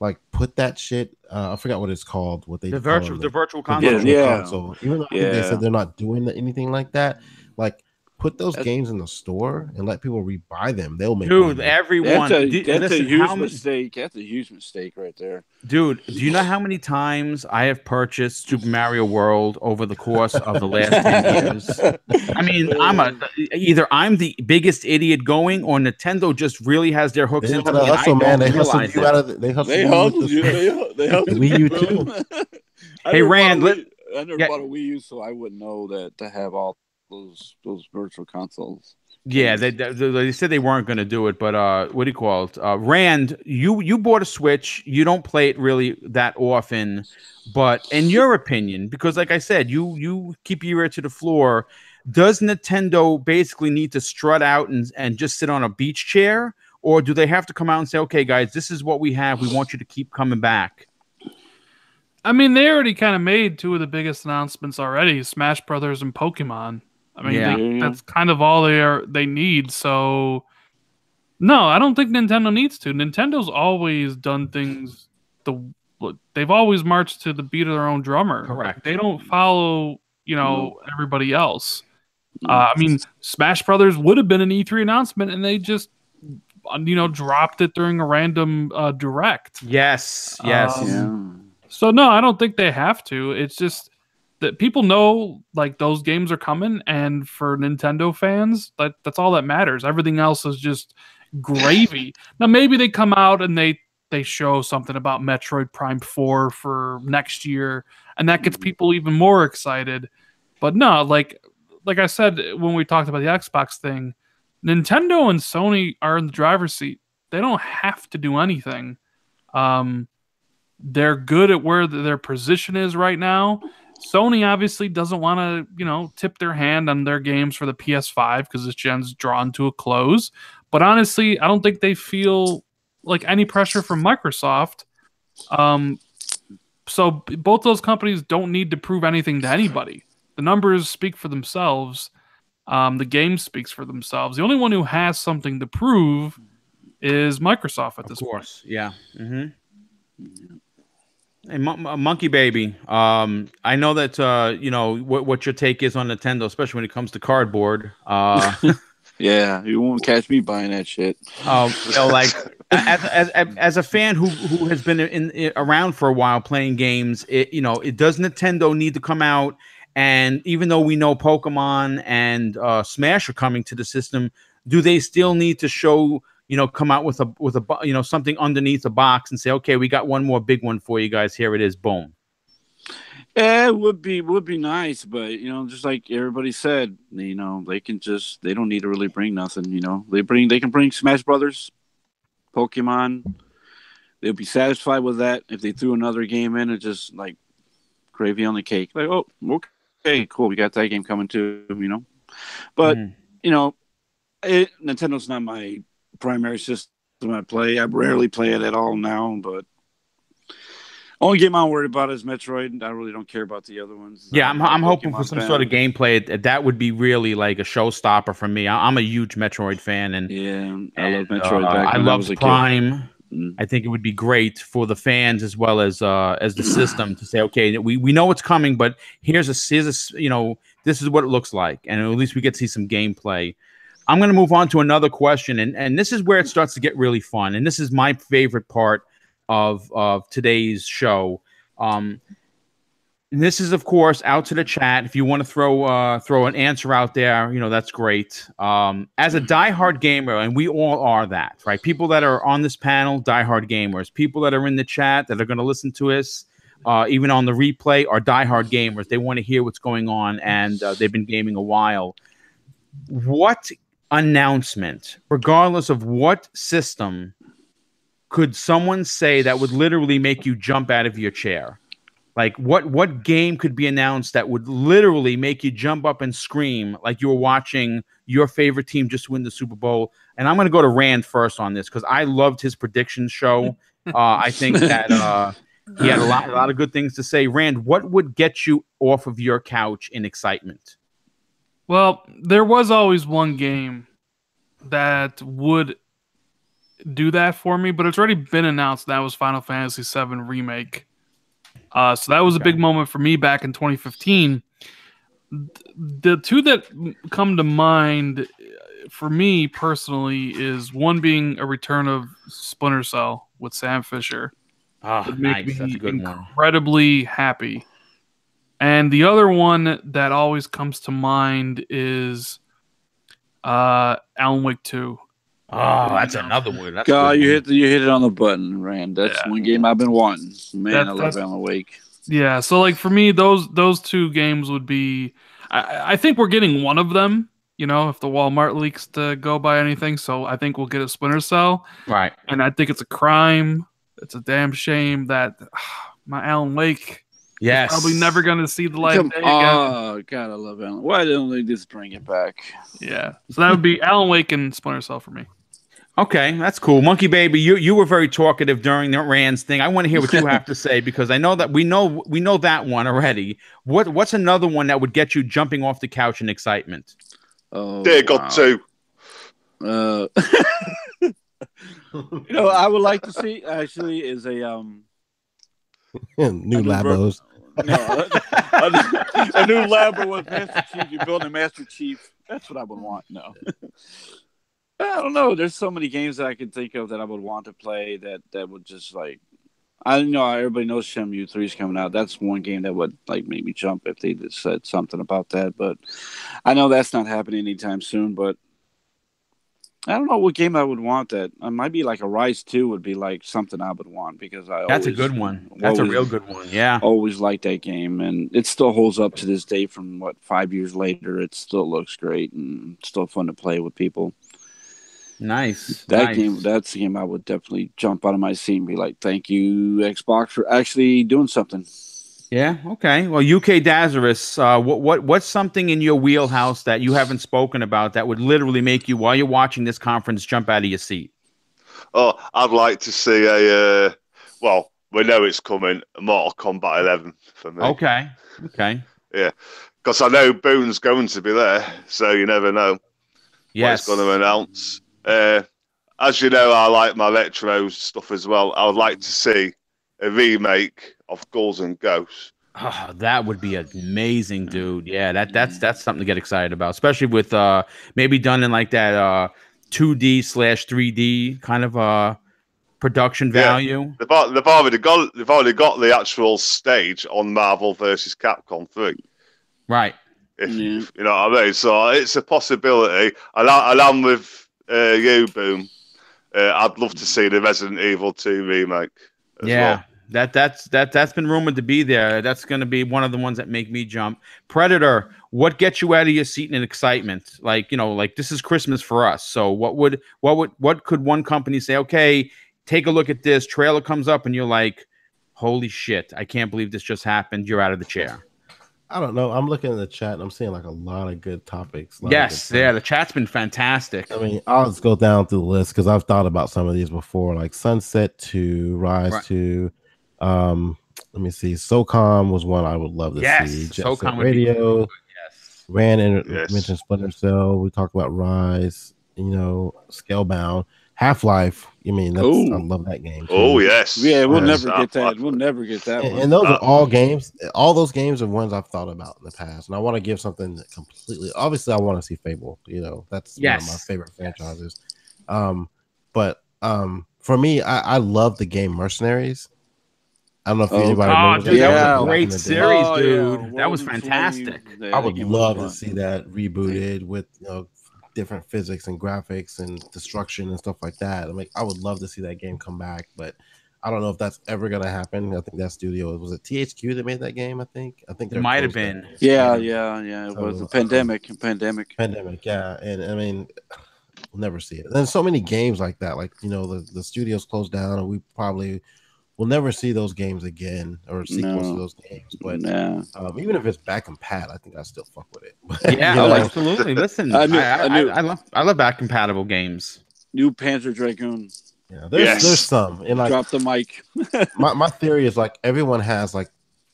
like put that shit. I forgot what it's called. What they the virtual console. Console. Even though they said they're not doing anything like that, like put those games in the store and let people rebuy them. They'll make money. Everyone. That's a huge mistake. That's a huge mistake right there. Dude, do you know how many times I have purchased Super Mario World over the course of the last 10 years? I mean, I'm the biggest idiot going, or Nintendo just really has their hooks into me. Hustle, man. They hustle you out of They hustled you. They hustled Wii U too. Hey, Rand, I never bought a Wii U, so I wouldn't know that to have all those virtual consoles. Yeah, they said they weren't going to do it, but what do you call it? Rand, you bought a Switch. You don't play it really that often, but in your opinion, because like I said, you keep your ear to the floor, does Nintendo basically need to strut out and just sit on a beach chair, or do they have to come out and say, okay, guys, this is what we have. We want you to keep coming back? I mean, they already kind of made 2 of the biggest announcements already: Smash Brothers and Pokemon. I mean, that's kind of all they need. So, no, I don't think Nintendo needs to. Nintendo's always done things. They've always marched to the beat of their own drummer. Correct. They don't follow, everybody else. I mean, Smash Brothers would have been an E3 announcement, and they just, dropped it during a random direct. Yes. So no, I don't think they have to. It's just that people know like those games are coming, and for Nintendo fans, that's all that matters. Everything else is just gravy. Now maybe they come out and they show something about Metroid Prime 4 for next year, and that gets people even more excited. But no, like I said when we talked about the Xbox thing, Nintendo and Sony are in the driver's seat. They don't have to do anything. They're good at where their position is right now. Sony obviously doesn't want to, tip their hand on their games for the PS5 because this gen's drawn to a close. But honestly, I don't think they feel like any pressure from Microsoft. So both those companies don't need to prove anything to anybody. The numbers speak for themselves. The game speaks for themselves. The only one who has something to prove is Microsoft at this point. Of course, yeah. Mm-hmm. Hey, Monkey Baby, I know that what your take is on Nintendo, especially when it comes to cardboard. Yeah, you won't catch me buying that shit. Like as a fan who has been around for a while playing games, it does Nintendo need to come out, and even though we know Pokemon and Smash are coming to the system, do they still need to show? Come out with a something underneath the box and say, okay, we got one more big one for you guys. Here it is. Boom. Yeah, it would be nice, but just like everybody said, they don't need to really bring nothing. They can bring Smash Brothers, Pokemon, they'll be satisfied with that. If they threw another game in, it's just like gravy on the cake. Like, oh, okay, cool, we got that game coming too, you know. But you know, Nintendo's not my primary system I play. I rarely play it at all now, but only game I'm worried about is Metroid. I really don't care about the other ones. Yeah, I'm hoping for some sort of gameplay that would be really like a showstopper for me. I'm a huge Metroid fan, and I love Metroid. I love Prime. I think it would be great for the fans as well as the system to say, okay, we know what's coming, but here's a you know, this is what it looks like, and at least we get to see some gameplay. I'm going to move on to another question, and this is where it starts to get really fun, and this is my favorite part of today's show. And this is, of course, out to the chat. If you want to throw an answer out there, you know, that's great. As a diehard gamer, and we all are that, right? People that are on this panel, diehard gamers. People that are in the chat that are going to listen to us, even on the replay, are diehard gamers. They want to hear what's going on, and they've been gaming a while. What announcement, regardless of what system, could someone say that would literally make you jump out of your chair? Like, what game could be announced that would literally make you jump up and scream like you were watching your favorite team just win the Super Bowl? And I'm going to go to Rand first on this because I loved his prediction show. I think that he had a lot of good things to say. Rand, what would get you off of your couch in excitement? Well, there was always one game that would do that for me, but it's already been announced. That was Final Fantasy VII Remake. So that was a big moment for me back in 2015. The two that come to mind for me personally is one being a return of Splinter Cell with Sam Fisher. Oh, nice. That's a good one. Incredibly happy. And the other one that always comes to mind is Alan Wake 2. Oh, that's another one. That's God, you hit it on the button, Rand. That's one game I've been wanting. Man, I love Alan Wake. Yeah, so like for me, those two games would be. I think we're getting one of them. You know, if the Walmart leaks to go by anything, so I think we'll get a Splinter Cell. Right. And I think it's a crime. It's a damn shame that my Alan Wake. Yes. Probably never going to see the light of day again. Oh, God, I love Alan. Why don't they just bring it back? Yeah. So that would be Alan Wake and Splinter Cell for me. Okay, that's cool. Monkey Baby, you were very talkative during the Rand's thing. I want to hear what you have to say because I know that we know that one already. What's another one that would get you jumping off the couch in excitement? Oh, Dear God, 2. You know, I would like to see actually is a new Labos. No, a new Labo with Master Chief. You're building Master Chief. That's what I would want. No. I don't know. There's so many games that I can think of that I would want to play that would just like, I know everybody knows Shenmue 3 is coming out. That's one game that would like make me jump if they just said something about that. But I know that's not happening anytime soon. But I don't know what game I would want that. It might be like a Rise 2 would be like something I would want because that's a good one. That's a real good one. Yeah. Always liked that game. And it still holds up to this day from 5 years later. It still looks great and still fun to play with people. Nice. Game, that's the game I would definitely jump out of my seat and be like, thank you, Xbox, for actually doing something. Yeah, okay. Well, UK Dazarus, what's something in your wheelhouse that you haven't spoken about that would literally make you, while you're watching this conference, jump out of your seat? Oh, I'd like to see well, we know it's coming, Mortal Kombat 11 for me. Okay. Yeah, because I know Boone's going to be there, so you never know what he's going to announce. As you know, I like my retro stuff as well. I would like to see a remake of Ghouls and Ghosts. Oh, that would be amazing, dude. Yeah, that's something to get excited about, especially with maybe done in like that 2D/3D kind of production value. They've already got the actual stage on Marvel vs. Capcom 3. Right. You know what I mean? So it's a possibility. And I'm with you, Boom. I'd love to see the Resident Evil 2 remake. Well. That's been rumored to be there. That's going to be one of the ones that make me jump. Predator, what gets you out of your seat in excitement? Like, you know, like this is Christmas for us. So what could one company say? Okay, take a look at this trailer comes up and you're like, holy shit, I can't believe this just happened. You're out of the chair. I don't know. I'm looking at the chat and I'm seeing like a lot of good topics. Yes, yeah, the chat's been fantastic. I mean, I'll just go down through the list because I've thought about some of these before, like Sunset 2, Rise 2. Let me see. SOCOM was one I would love to see. Jet SOCOM Set Radio. Yes. Mentioned Splinter Cell. We talked about Rise. Scalebound. Half-Life. I mean, I love that game too. Oh yes, yeah. We'll never get that. We'll never get that one. And those are all games. All those games are ones I've thought about in the past, and I want to give something that completely. Obviously, I want to see Fable. That's one of my favorite franchises. But for me, I love the game Mercenaries. I don't know if anybody remembers dude, that was a great series, dude. Yeah. That was fantastic. I would love to see that rebooted with different physics and graphics and destruction and stuff like that. I would love to see that game come back, but I don't know if that's ever gonna happen. I think that studio was it THQ that made that game. I think it might have been. Yeah. It was a pandemic. Pandemic. Yeah, and I mean, we'll never see it. And there's so many games like that. Like the studios closed down, and we probably will never see those games again or sequels to those games. But even if it's back and pat, I think I still fuck with it. Absolutely. Listen, I love back compatible games. New Panzer Dragoon. Yeah, there's some. And drop the mic. my theory is like everyone has like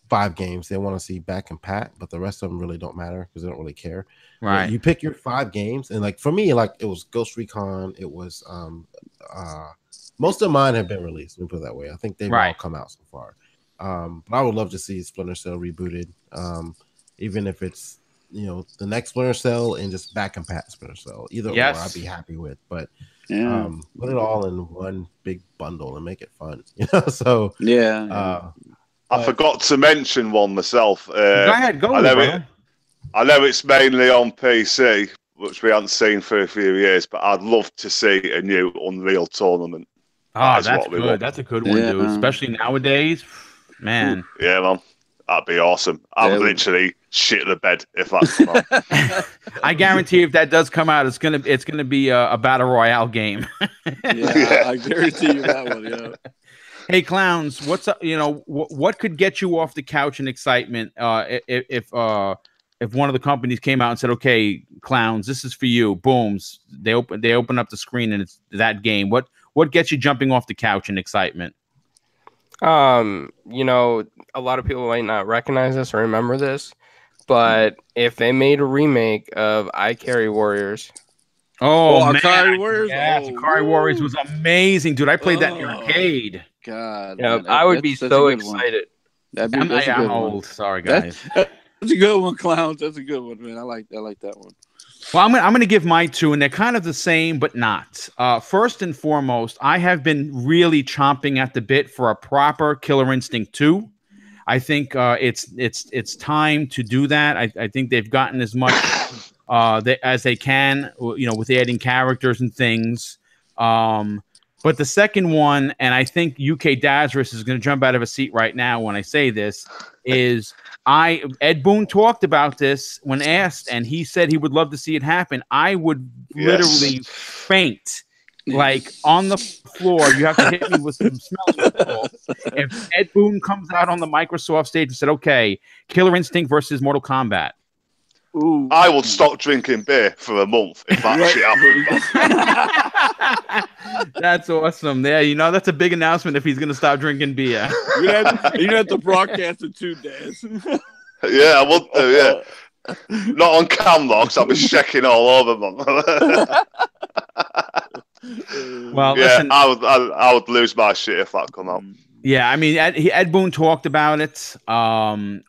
5 games they want to see back and pat, but the rest of them really don't matter because they don't really care. Right. Like, you pick your 5 games, and like for me, like it was Ghost Recon. It was most of mine have been released. Let me put it that way. I think they've all come out so far. But I would love to see Splinter Cell rebooted, even if it's the next Splinter Cell and just back and pat Splinter Cell. Either or, I'd be happy with. But put it all in one big bundle and make it fun. So I forgot to mention one myself. Go ahead, go. I know it's mainly on PC, which we haven't seen for a few years, but I'd love to see a new Unreal Tournament. Oh, that's good. That's a good one, dude. Especially nowadays, man. Yeah, man. That'd be awesome. I would literally shit the bed if that's come out. I guarantee if that does come out, it's gonna be a battle royale game. I guarantee you that one. Yeah. Hey, clowns, what's up? What could get you off the couch in excitement if one of the companies came out and said, "Okay, clowns, this is for you." Booms. They open up the screen and it's that game. What gets you jumping off the couch in excitement? A lot of people might not recognize this or remember this, but if they made a remake of Ikari Warriors. Oh, man. Ikari Warriors? Yeah, Ikari Warriors was amazing, dude. I played that in the arcade. God. Yeah, I would be so excited. I'm old. Sorry, guys. That's a good one, clowns. That's a good one, man. I like that one. Well, I'm going to give my 2, and they're kind of the same, but not. First and foremost, I have been really chomping at the bit for a proper Killer Instinct 2. I think it's time to do that. I think they've gotten as much as they can, with adding characters and things. But the second one, and I think UK Dazarus is going to jump out of a seat right now when I say this, is Ed Boon talked about this when asked, and he said he would love to see it happen. I would literally faint, like on the floor. You have to hit me with some smelling salts. If Ed Boon comes out on the Microsoft stage and said, "Okay, Killer Instinct versus Mortal Kombat," Ooh. I would stop drinking beer for a month if that shit happened. That's awesome. Yeah, that's a big announcement if he's going to stop drinking beer. You have to broadcast it too, Daz. Yeah, I would do, yeah. Not on camera, because I'll be shaking all over, man. Well, yeah, listen, I would lose my shit if that come out. Yeah, I mean, Ed Boon talked about it, and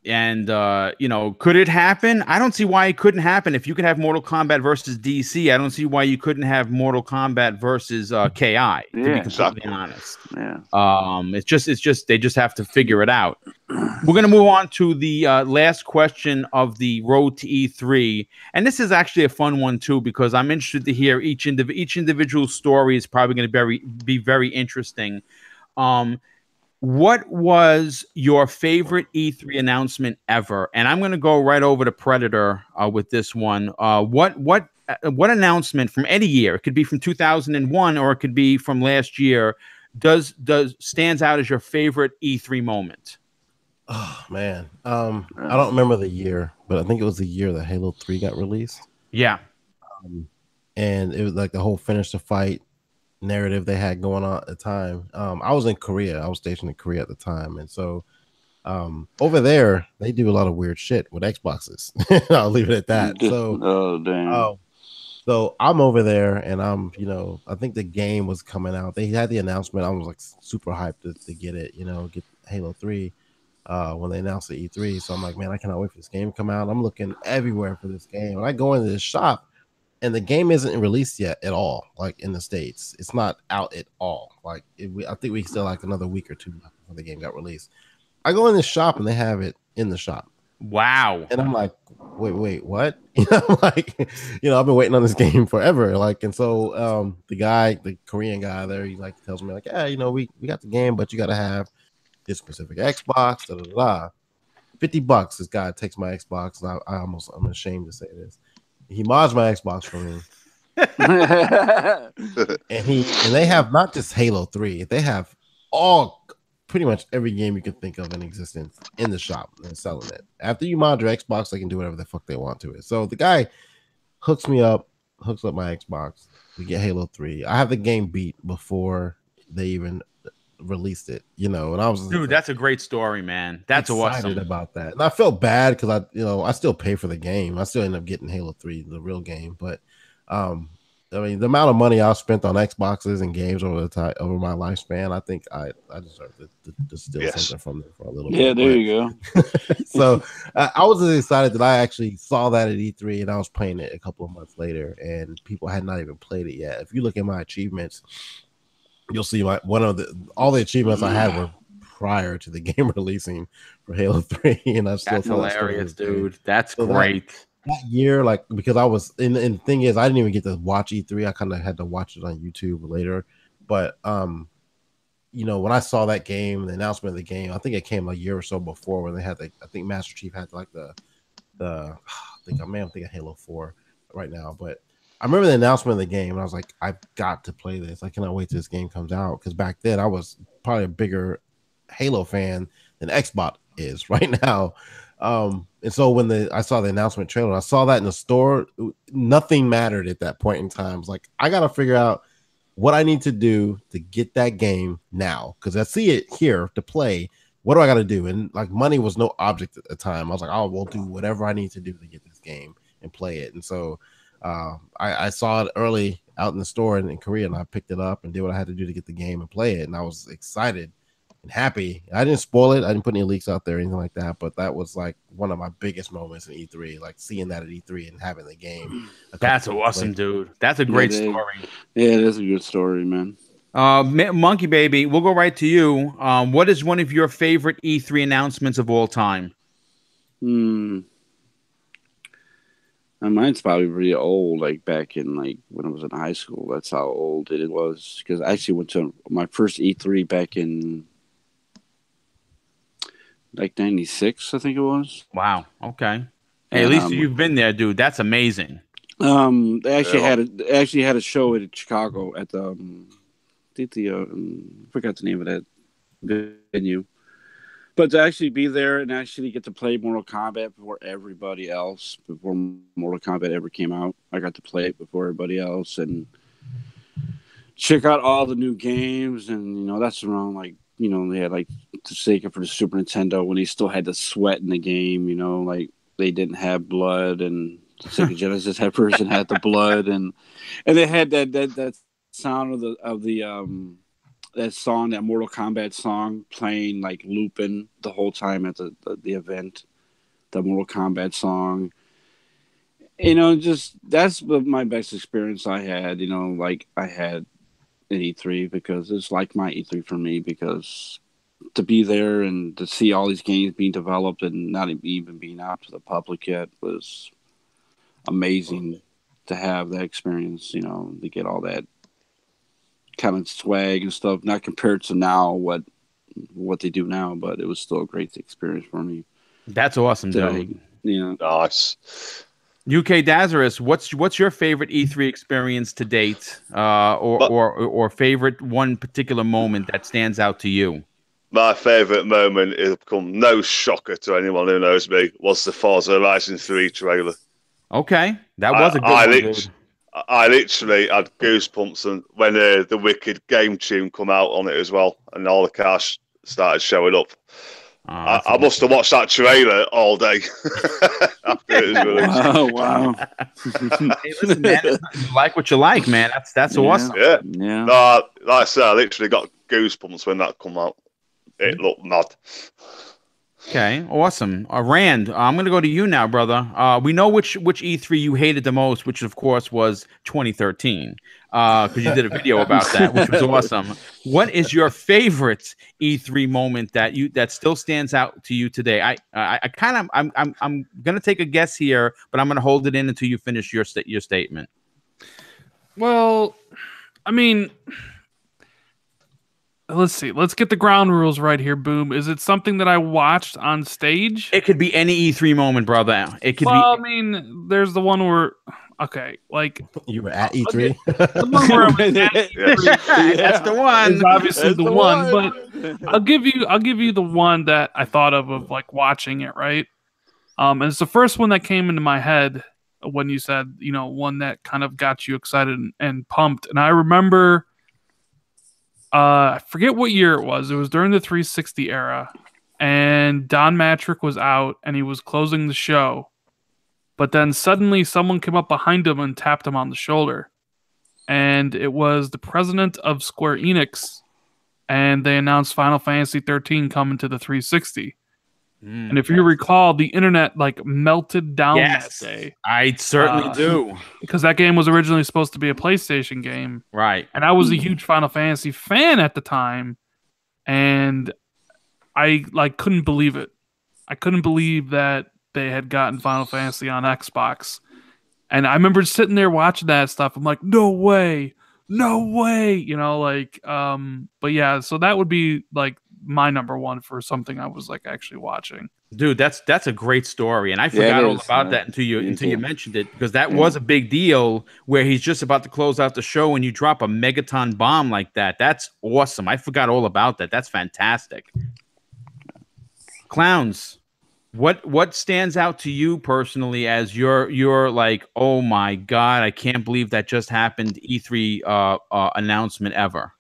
could it happen? I don't see why it couldn't happen. If you could have Mortal Kombat versus DC, I don't see why you couldn't have Mortal Kombat versus KI. To be completely honest, it's just they just have to figure it out. We're gonna move on to the last question of the road to E3, and this is actually a fun one too because I'm interested to hear each individual story is probably going to be very interesting. What was your favorite E3 announcement ever? And I'm going to go right over to Predator with this one. What announcement from any year? It could be from 2001 or it could be from last year. stands out as your favorite E3 moment? Oh man, I don't remember the year, but I think it was the year that Halo 3 got released. Yeah. And it was like the whole finish the fight narrative they had going on at the time. I was in Korea. I was stationed in Korea at the time, and so over there they do a lot of weird shit with Xboxes. I'll leave it at that. So, oh damn. So I'm over there, and I'm, I think the game was coming out. They had the announcement. I was like super hyped to get it, get Halo 3 when they announced the E3. So I'm like, man, I cannot wait for this game to come out. I'm looking everywhere for this game. And I go into this shop, and the game isn't released yet at all. Like in the States, it's not out at all. Like I think we still like another week or two before the game got released. I go in this shop, and they have it in the shop. Wow. And I'm like, wait, what? I've been waiting on this game forever. Like, and so the Korean guy there, he like tells me like, yeah, we got the game, but you got to have this specific Xbox. $50. This guy takes my Xbox, and I'm ashamed to say this. He mods my Xbox for me. and they have not just Halo 3, they have pretty much every game you can think of in existence in the shop and selling it. After you mod your Xbox, they can do whatever the fuck they want to it. So the guy hooks up my Xbox. We get Halo 3. I have the game beat before they even released it, and I was dude, that's a great story, man. That's excited awesome about that. And I felt bad because I still pay for the game. I still end up getting Halo 3, the real game, but I mean, the amount of money I've spent on Xboxes and games over my lifespan, I think I deserve to steal something from them for a little bit. Yeah, there you go. So I was excited that I actually saw that at E3, and I was playing it a couple of months later, and people had not even played it yet. If you look at my achievements, you'll see all the achievements I had were prior to the game releasing for Halo 3, and I still that's hilarious, dude. That's great. That year, like, because I was and the thing is, I didn't even get to watch E3. I kind of had to watch it on YouTube later. But when I saw that game, the announcement of the game, I think it came a year or so before when they had I think Master Chief had like I'm thinking Halo 4 right now, but I remember the announcement of the game, and I was like, I've got to play this. I cannot wait till this game comes out, because back then I was probably a bigger Halo fan than Xbox is right now. And so when I saw the announcement trailer, I saw that in the store. Nothing mattered at that point in time. I was like, I got to figure out what I need to do to get that game now, because I see it here to play. What do I got to do? And like, money was no object at the time. I was like, oh, we'll do whatever I need to do to get this game and play it. And so I saw it early out in the store in Korea, and I picked it up and did what I had to do to get the game and play it. And I was excited and happy. I didn't spoil it. I didn't put any leaks out there or anything like that, but that was like one of my biggest moments in E3, like seeing that at E3 and having the game. That's awesome, dude. That's a great story. Yeah, it is a good story, man. Monkey Baby, we'll go right to you. What is one of your favorite E3 announcements of all time? Mine's probably pretty old, like back in like when I was in high school. That's how old it was, because I actually went to my first E3 back in like 96, I think it was. Wow. Okay. Hey, at least you've been there, dude. That's amazing. They actually had a show in Chicago at the I forgot the name of that venue. But to actually be there and actually get to play Mortal Kombat before everybody else, before Mortal Kombat ever came out, I got to play it before everybody else and check out all the new games. And, that's around like, they had like the Sega for the Super Nintendo when they still had the sweat in the game, like they didn't have blood, and the Sega Genesis version had the blood, and they had that sound of the that song, that Mortal Kombat song, playing like looping the whole time at the event, the Mortal Kombat song. Just that's my best experience I had. Like I had in E3, because it's like my E3 for me, because to be there and to see all these games being developed and not even being out to the public yet was amazing. To have that experience, to get all that kind of swag and stuff, not compared to now what they do now, but it was still a great experience for me. That's awesome, dude. Nice. UK Dazarus, what's your favorite E3 experience to date, or favorite one particular moment that stands out to you? My favourite moment, it'll become no shocker to anyone who knows me, was the Forza Horizon 3 trailer. Okay, that was a good one, dude. I literally had goosebumps when the Wicked game tune come out on it as well, and all the cars started showing up. I must have watched that trailer all day after it was released. Oh, wow. Hey, listen, man, you like what you like, man. That's awesome. Yeah. Yeah. Like I said, I literally got goosebumps when that come out. It looked mad. Okay, awesome. Rand, I'm going to go to you now, brother. We know which E3 you hated the most, which of course was 2013, because you did a video about that, which was awesome. What is your favorite E3 moment that still stands out to you today? I'm going to take a guess here, but I'm going to hold it in until you finish your statement. Well, I mean, let's see. Let's get the ground rules right here, Boom. Is it something that I watched on stage? It could be any E3 moment, brother. It could be. I mean, there's the one where, okay, like you were at E3. The one where I was at E3. That's the one. It's obviously the one, but I'll give you the one that I thought of like watching it, right? And it's the first one that came into my head when you said, one that kind of got you excited and pumped. And I remember. I forget what year it was. It was during the 360 era, and Don Matrick was out, and he was closing the show. But then suddenly someone came up behind him and tapped him on the shoulder. And it was the president of Square Enix, and they announced Final Fantasy 13 coming to the 360. And if you recall, the internet melted down that day. I certainly do. Because that game was originally supposed to be a PlayStation game. Right. And I was a huge Final Fantasy fan at the time. And I couldn't believe it. I couldn't believe that they had gotten Final Fantasy on Xbox. And I remember sitting there watching that stuff. I'm like, no way. No way. But yeah, so that would be my number one for something I was actually watching. Dude, that's a great story, and I forgot all about that until you mentioned it, because that was a big deal where he's just about to close out the show and you drop a megaton bomb like that. That's awesome. I forgot all about that. That's fantastic. Clowns, what stands out to you personally as you're like, oh my god, I can't believe that just happened, E3 announcement ever?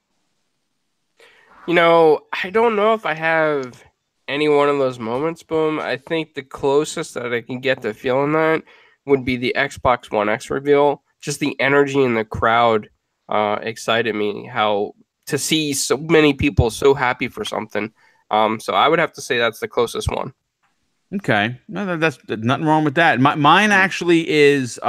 I don't know if I have any one of those moments, Boom. I think the closest that I can get to feeling that would be the Xbox One X reveal. Just the energy in the crowd excited me. How to see so many people so happy for something. So I would have to say that's the closest one. Okay, no, that's nothing wrong with that. Mine actually is.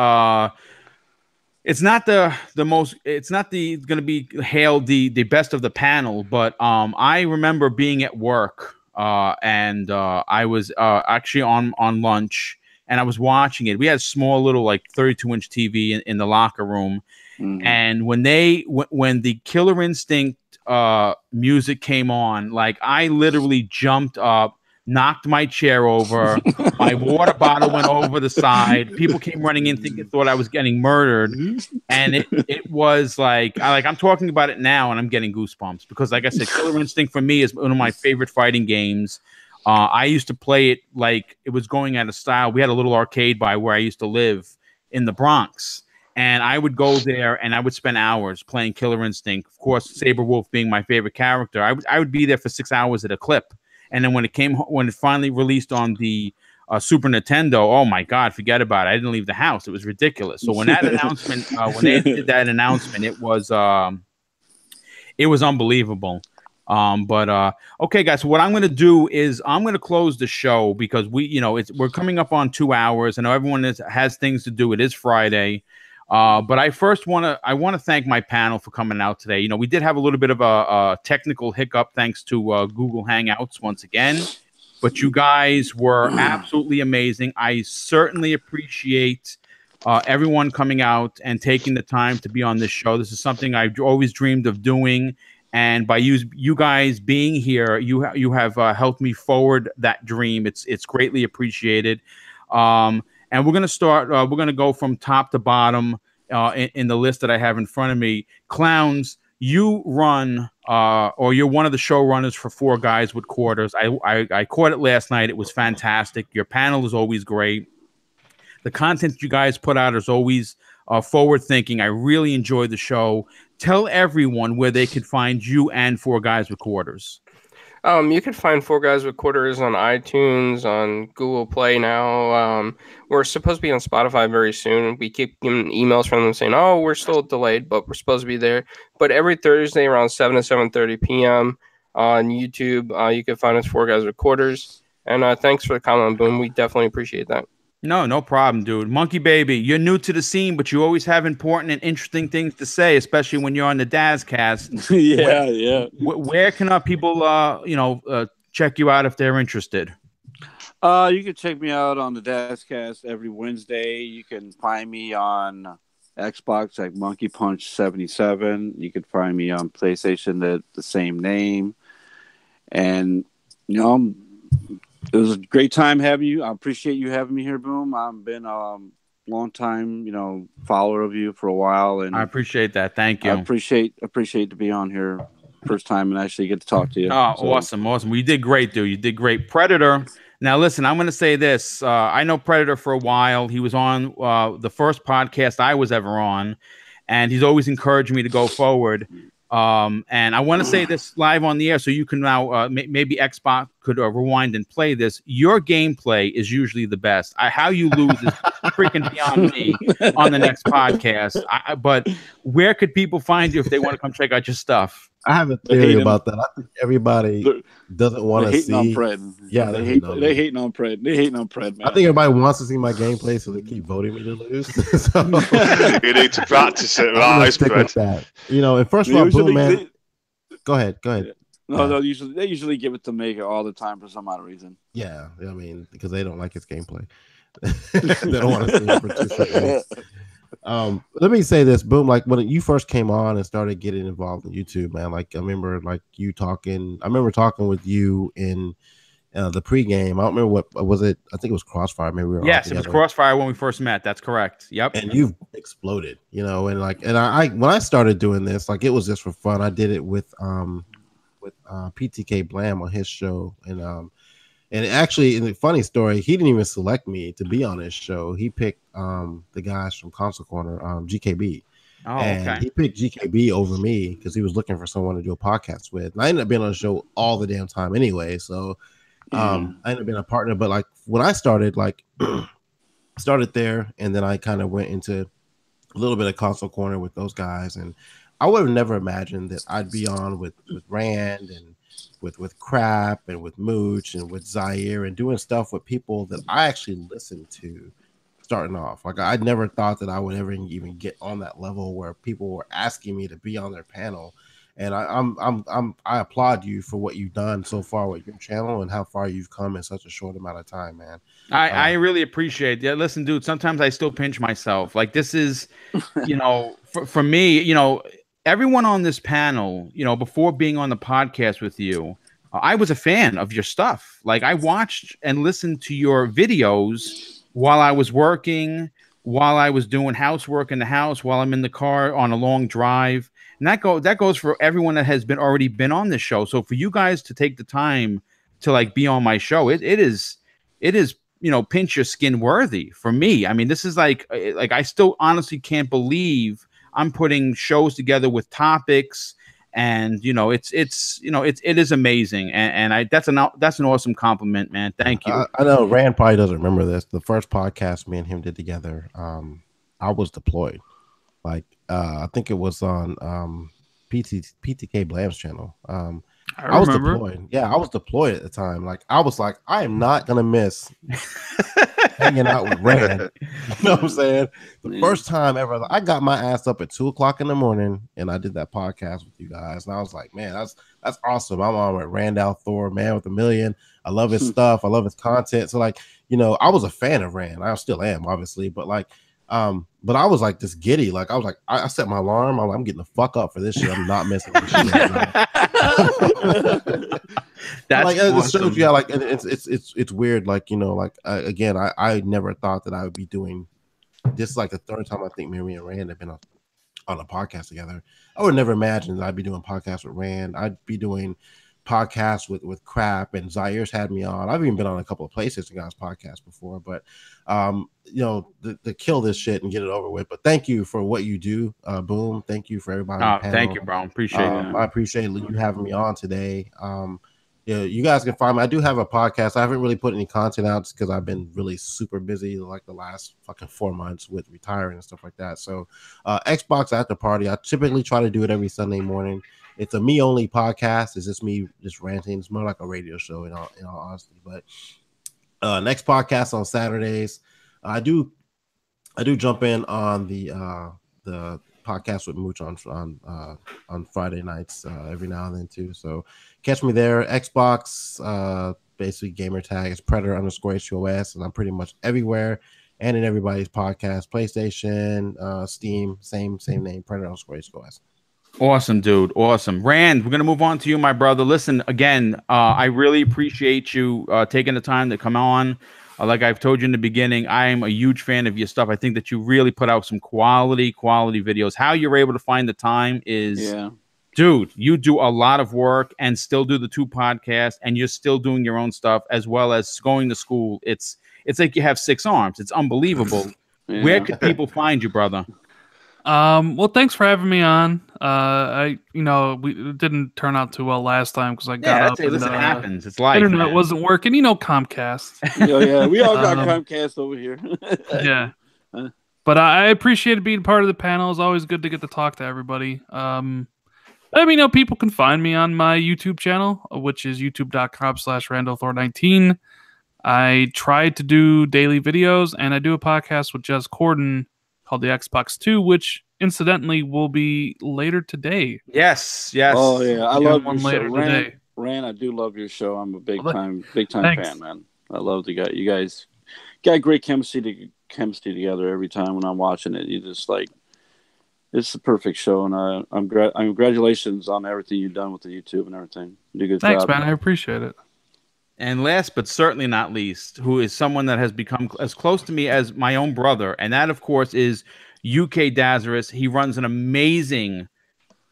It's not the most. It's not going to be hailed the best of the panel, but I remember being at work, and I was actually on lunch, and I was watching it. We had a small little 32-inch TV in the locker room, and when the Killer Instinct music came on, I literally jumped up, knocked my chair over, my water bottle went over the side. People came running in thought I was getting murdered. And it was I'm talking about it now and I'm getting goosebumps because, like I said, Killer Instinct for me is one of my favorite fighting games. I used to play it like it was going out of style. We had a little arcade by where I used to live in the Bronx. And I would go there and I would spend hours playing Killer Instinct. Of course, Saber Wolf being my favorite character. I would be there for 6 hours at a clip. And then when it finally released on the Super Nintendo, oh my God, forget about it. I didn't leave the house. It was ridiculous. So when that announcement, when they did that announcement, it was unbelievable. Okay, guys. So what I'm going to do is I'm going to close the show because we're coming up on 2 hours. I know everyone has things to do. It is Friday. But I first want to thank my panel for coming out today. We did have a little bit of a technical hiccup thanks to Google Hangouts once again, but you guys were absolutely amazing. I certainly appreciate everyone coming out and taking the time to be on this show. This is something I've always dreamed of doing, and by you guys being here, you have helped me forward that dream. It's greatly appreciated. and we're gonna start. We're gonna go from top to bottom in the list that I have in front of me. Clowns, you run, or you're one of the showrunners for Four Guys with Quarters. I caught it last night. It was fantastic. Your panel is always great. The content you guys put out is always forward thinking. I really enjoyed the show. Tell everyone where they could find you and Four Guys with Quarters. You can find Four Guys with Quarters on iTunes, on Google Play now. We're supposed to be on Spotify very soon. We keep getting emails from them saying, "Oh, we're still delayed, but we're supposed to be there." But every Thursday around 7 to 7:30 p.m. on YouTube, you can find us Four Guys with Quarters. And thanks for the comment, Boom. We definitely appreciate that. No problem, dude. Monkey Baby, you're new to the scene, but you always have important and interesting things to say, especially when you're on the Dazcast. Yeah. Where can our people, check you out if they're interested? You can check me out on the Dazcast every Wednesday. You can find me on Xbox at Monkey Punch 77. You can find me on PlayStation the same name. And it was a great time having you. I appreciate you having me here, Boom. I've been a long time, follower of you for a while, and I appreciate that. Thank you. I appreciate to be on here first time and actually get to talk to you. Oh, so. Awesome. Well, you did great, dude. You did great. Predator. Now, listen, I'm going to say this. I know Predator for a while. He was on the first podcast I was ever on, and he's always encouraged me to go forward. And I want to say this live on the air, so you can now maybe Xbox could rewind and play this. Your gameplay is usually the best. How you lose is freaking beyond me on the next podcast. But where could people find you if they want to come check out your stuff? I have a theory about that. I think everybody doesn't want to see. On Pred. Yeah, they hating on Pred. They hating on Pred, man. I think everybody wants to see my gameplay, so they keep voting me to lose. So, you need to practice it, right, Pred? That. And first of all, Boom, man. Go ahead. No, they usually give it to Mega all the time for some odd reason. Yeah, I mean, because they don't like his gameplay. They don't want to see him participate. Let me say this, Boom. Like when you first came on and started getting involved in YouTube, man. Like I remember, you talking. I remember talking with you in the pregame. I don't remember what was it. I think it was Crossfire. Maybe we were. Yes, it was Crossfire when we first met. That's correct. Yep. And you've exploded, and I when I started doing this, it was just for fun. I did it with PTK Blam on his show, and actually, in the funny story, he didn't even select me to be on his show. He picked the guys from Console Corner, GKB. Oh, and okay. He picked GKB over me because he was looking for someone to do a podcast with. And I ended up being on the show all the damn time anyway. So I ended up being a partner. But when I started, started there, and then I kind of went into a little bit of Console Corner with those guys. And I would have never imagined that I'd be on with Rand and with Crap and with Mooch and with Zaire and doing stuff with people that I actually listened to starting off. I never thought that I would ever even get on that level where people were asking me to be on their panel. And I applaud you for what you've done so far with your channel and how far you've come in such a short amount of time, man. I really appreciate it. Yeah, listen, dude, sometimes I still pinch myself. This is, for me, everyone on this panel, before being on the podcast with you, I was a fan of your stuff. I watched and listened to your videos while I was working, while I was doing housework in the house, while I'm in the car on a long drive. And that goes for everyone that has already been on this show. So for you guys to take the time to be on my show, it is pinch your skin worthy for me. I mean, this is I still honestly can't believe I'm putting shows together with topics, and it is amazing, and that's an awesome compliment, man. Thank you. I know Rand probably doesn't remember this. The first podcast me and him did together, I was deployed. I think it was on PTK Blam's channel. I was deployed. Yeah, I was deployed at the time. I was like, I am not gonna miss hanging out with Rand. You know what I'm saying? The first time ever, I got my ass up at 2:00 in the morning and I did that podcast with you guys. And I was like, man, that's awesome. I'm on with Randall Thor, man with a million. I love his stuff. I love his content. So I was a fan of Rand. I still am, obviously, but but I was just giddy. I was I set my alarm. I'm getting the fuck up for this shit. I'm not missing this shit. That's like it shows awesome. you, like, and it's weird. Like, you know, like again, I never thought that I would be doing this. Like the third time I think me and Rand have been on a podcast together. I would never imagine that I'd be doing podcasts with Rand. I'd be doing podcasts with Crap, and Zaire's had me on. I've even been on a couple of PlayStation guys podcasts before, but you know, to kill this shit and get it over with. But thank you for what you do, Boom. Thank you for everybody on the panel. Thank you, bro. Appreciate it. I appreciate you having me on today. Yeah, you guys can find me. I do have a podcast. I haven't really put any content out because I've been really super busy like the last fucking 4 months with retiring and stuff like that. So Xbox After Party, I typically try to do it every Sunday morning. It's a me only podcast. It's just me just ranting. It's more like a radio show in all honesty. But next podcast on Saturdays. I do jump in on the podcast with Mooch on Friday nights every now and then too. So catch me there. Xbox, basically gamer tag is Predator_HOS, and I'm pretty much everywhere and in everybody's podcast. PlayStation, Steam, same name, Predator_HOS. Awesome, dude. Awesome. Rand, we're going to move on to you, my brother. Listen, again, I really appreciate you taking the time to come on. Like I've told you in the beginning, I am a huge fan of your stuff. I think that you really put out some quality videos. How you're able to find the time is, dude, you do a lot of work and still do the 2 podcasts, and you're still doing your own stuff as well as going to school. It's like you have 6 arms. It's unbelievable. Yeah. Where could people find you, brother? Well, thanks for having me on. It didn't turn out too well last time because I got up. Listen, it happens. It's life. Internet wasn't working. You know, Comcast. Yeah, we all got Comcast over here. Yeah, but I appreciate being part of the panel. It's always good to get to talk to everybody. People can find me on my YouTube channel, which is youtube.com/RandallThor19. I tried to do daily videos, and I do a podcast with Jez Corden called the Xbox 2, which incidentally will be later today. Yes. Oh yeah, I love one your later show. today. Rand, I do love your show. I'm a big time fan, man. I love the guy. You guys got great chemistry together every time when I'm watching it. You just like, it's the perfect show, and congratulations on everything you've done with the YouTube and everything. You do a good job. Thanks, man. I appreciate it. And last but certainly not least, who is someone that has become as close to me as my own brother, and that, of course, is UK Dazarus. He runs an amazing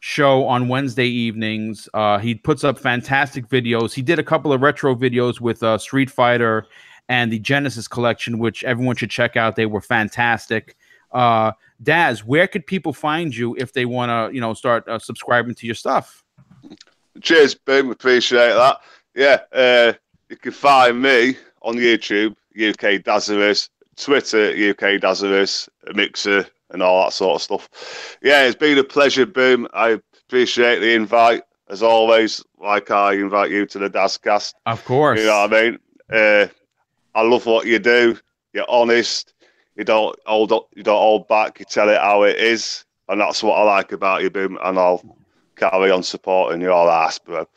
show on Wednesday evenings. He puts up fantastic videos. He did a couple of retro videos with Street Fighter and the Genesis collection, which everyone should check out. They were fantastic. Daz, where could people find you if they want to, start subscribing to your stuff? Cheers, Boom. Appreciate that. Yeah. You can find me on YouTube, UK Dazarus, Twitter, UK Dazarus, Mixer, and all that sort of stuff. Yeah, it's been a pleasure, Boom. I appreciate the invite, as always, like I invite you to the Dazcast. Of course. You know what I mean? I love what you do. You're honest. You don't hold back. You tell it how it is. And that's what I like about you, Boom. And I'll carry on supporting your ass, bro.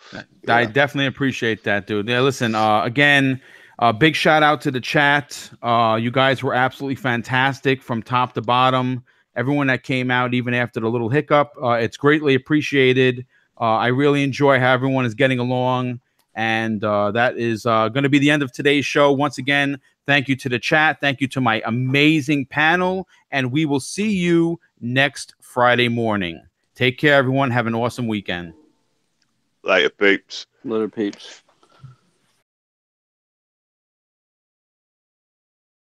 I definitely appreciate that, dude. Yeah, listen, again, big shout out to the chat. You guys were absolutely fantastic from top to bottom. Everyone that came out, even after the little hiccup, it's greatly appreciated. I really enjoy how everyone is getting along. And that is going to be the end of today's show. Once again, thank you to the chat. Thank you to my amazing panel. And we will see you next Friday morning. Take care, everyone. Have an awesome weekend. Later, peeps. Later, peeps.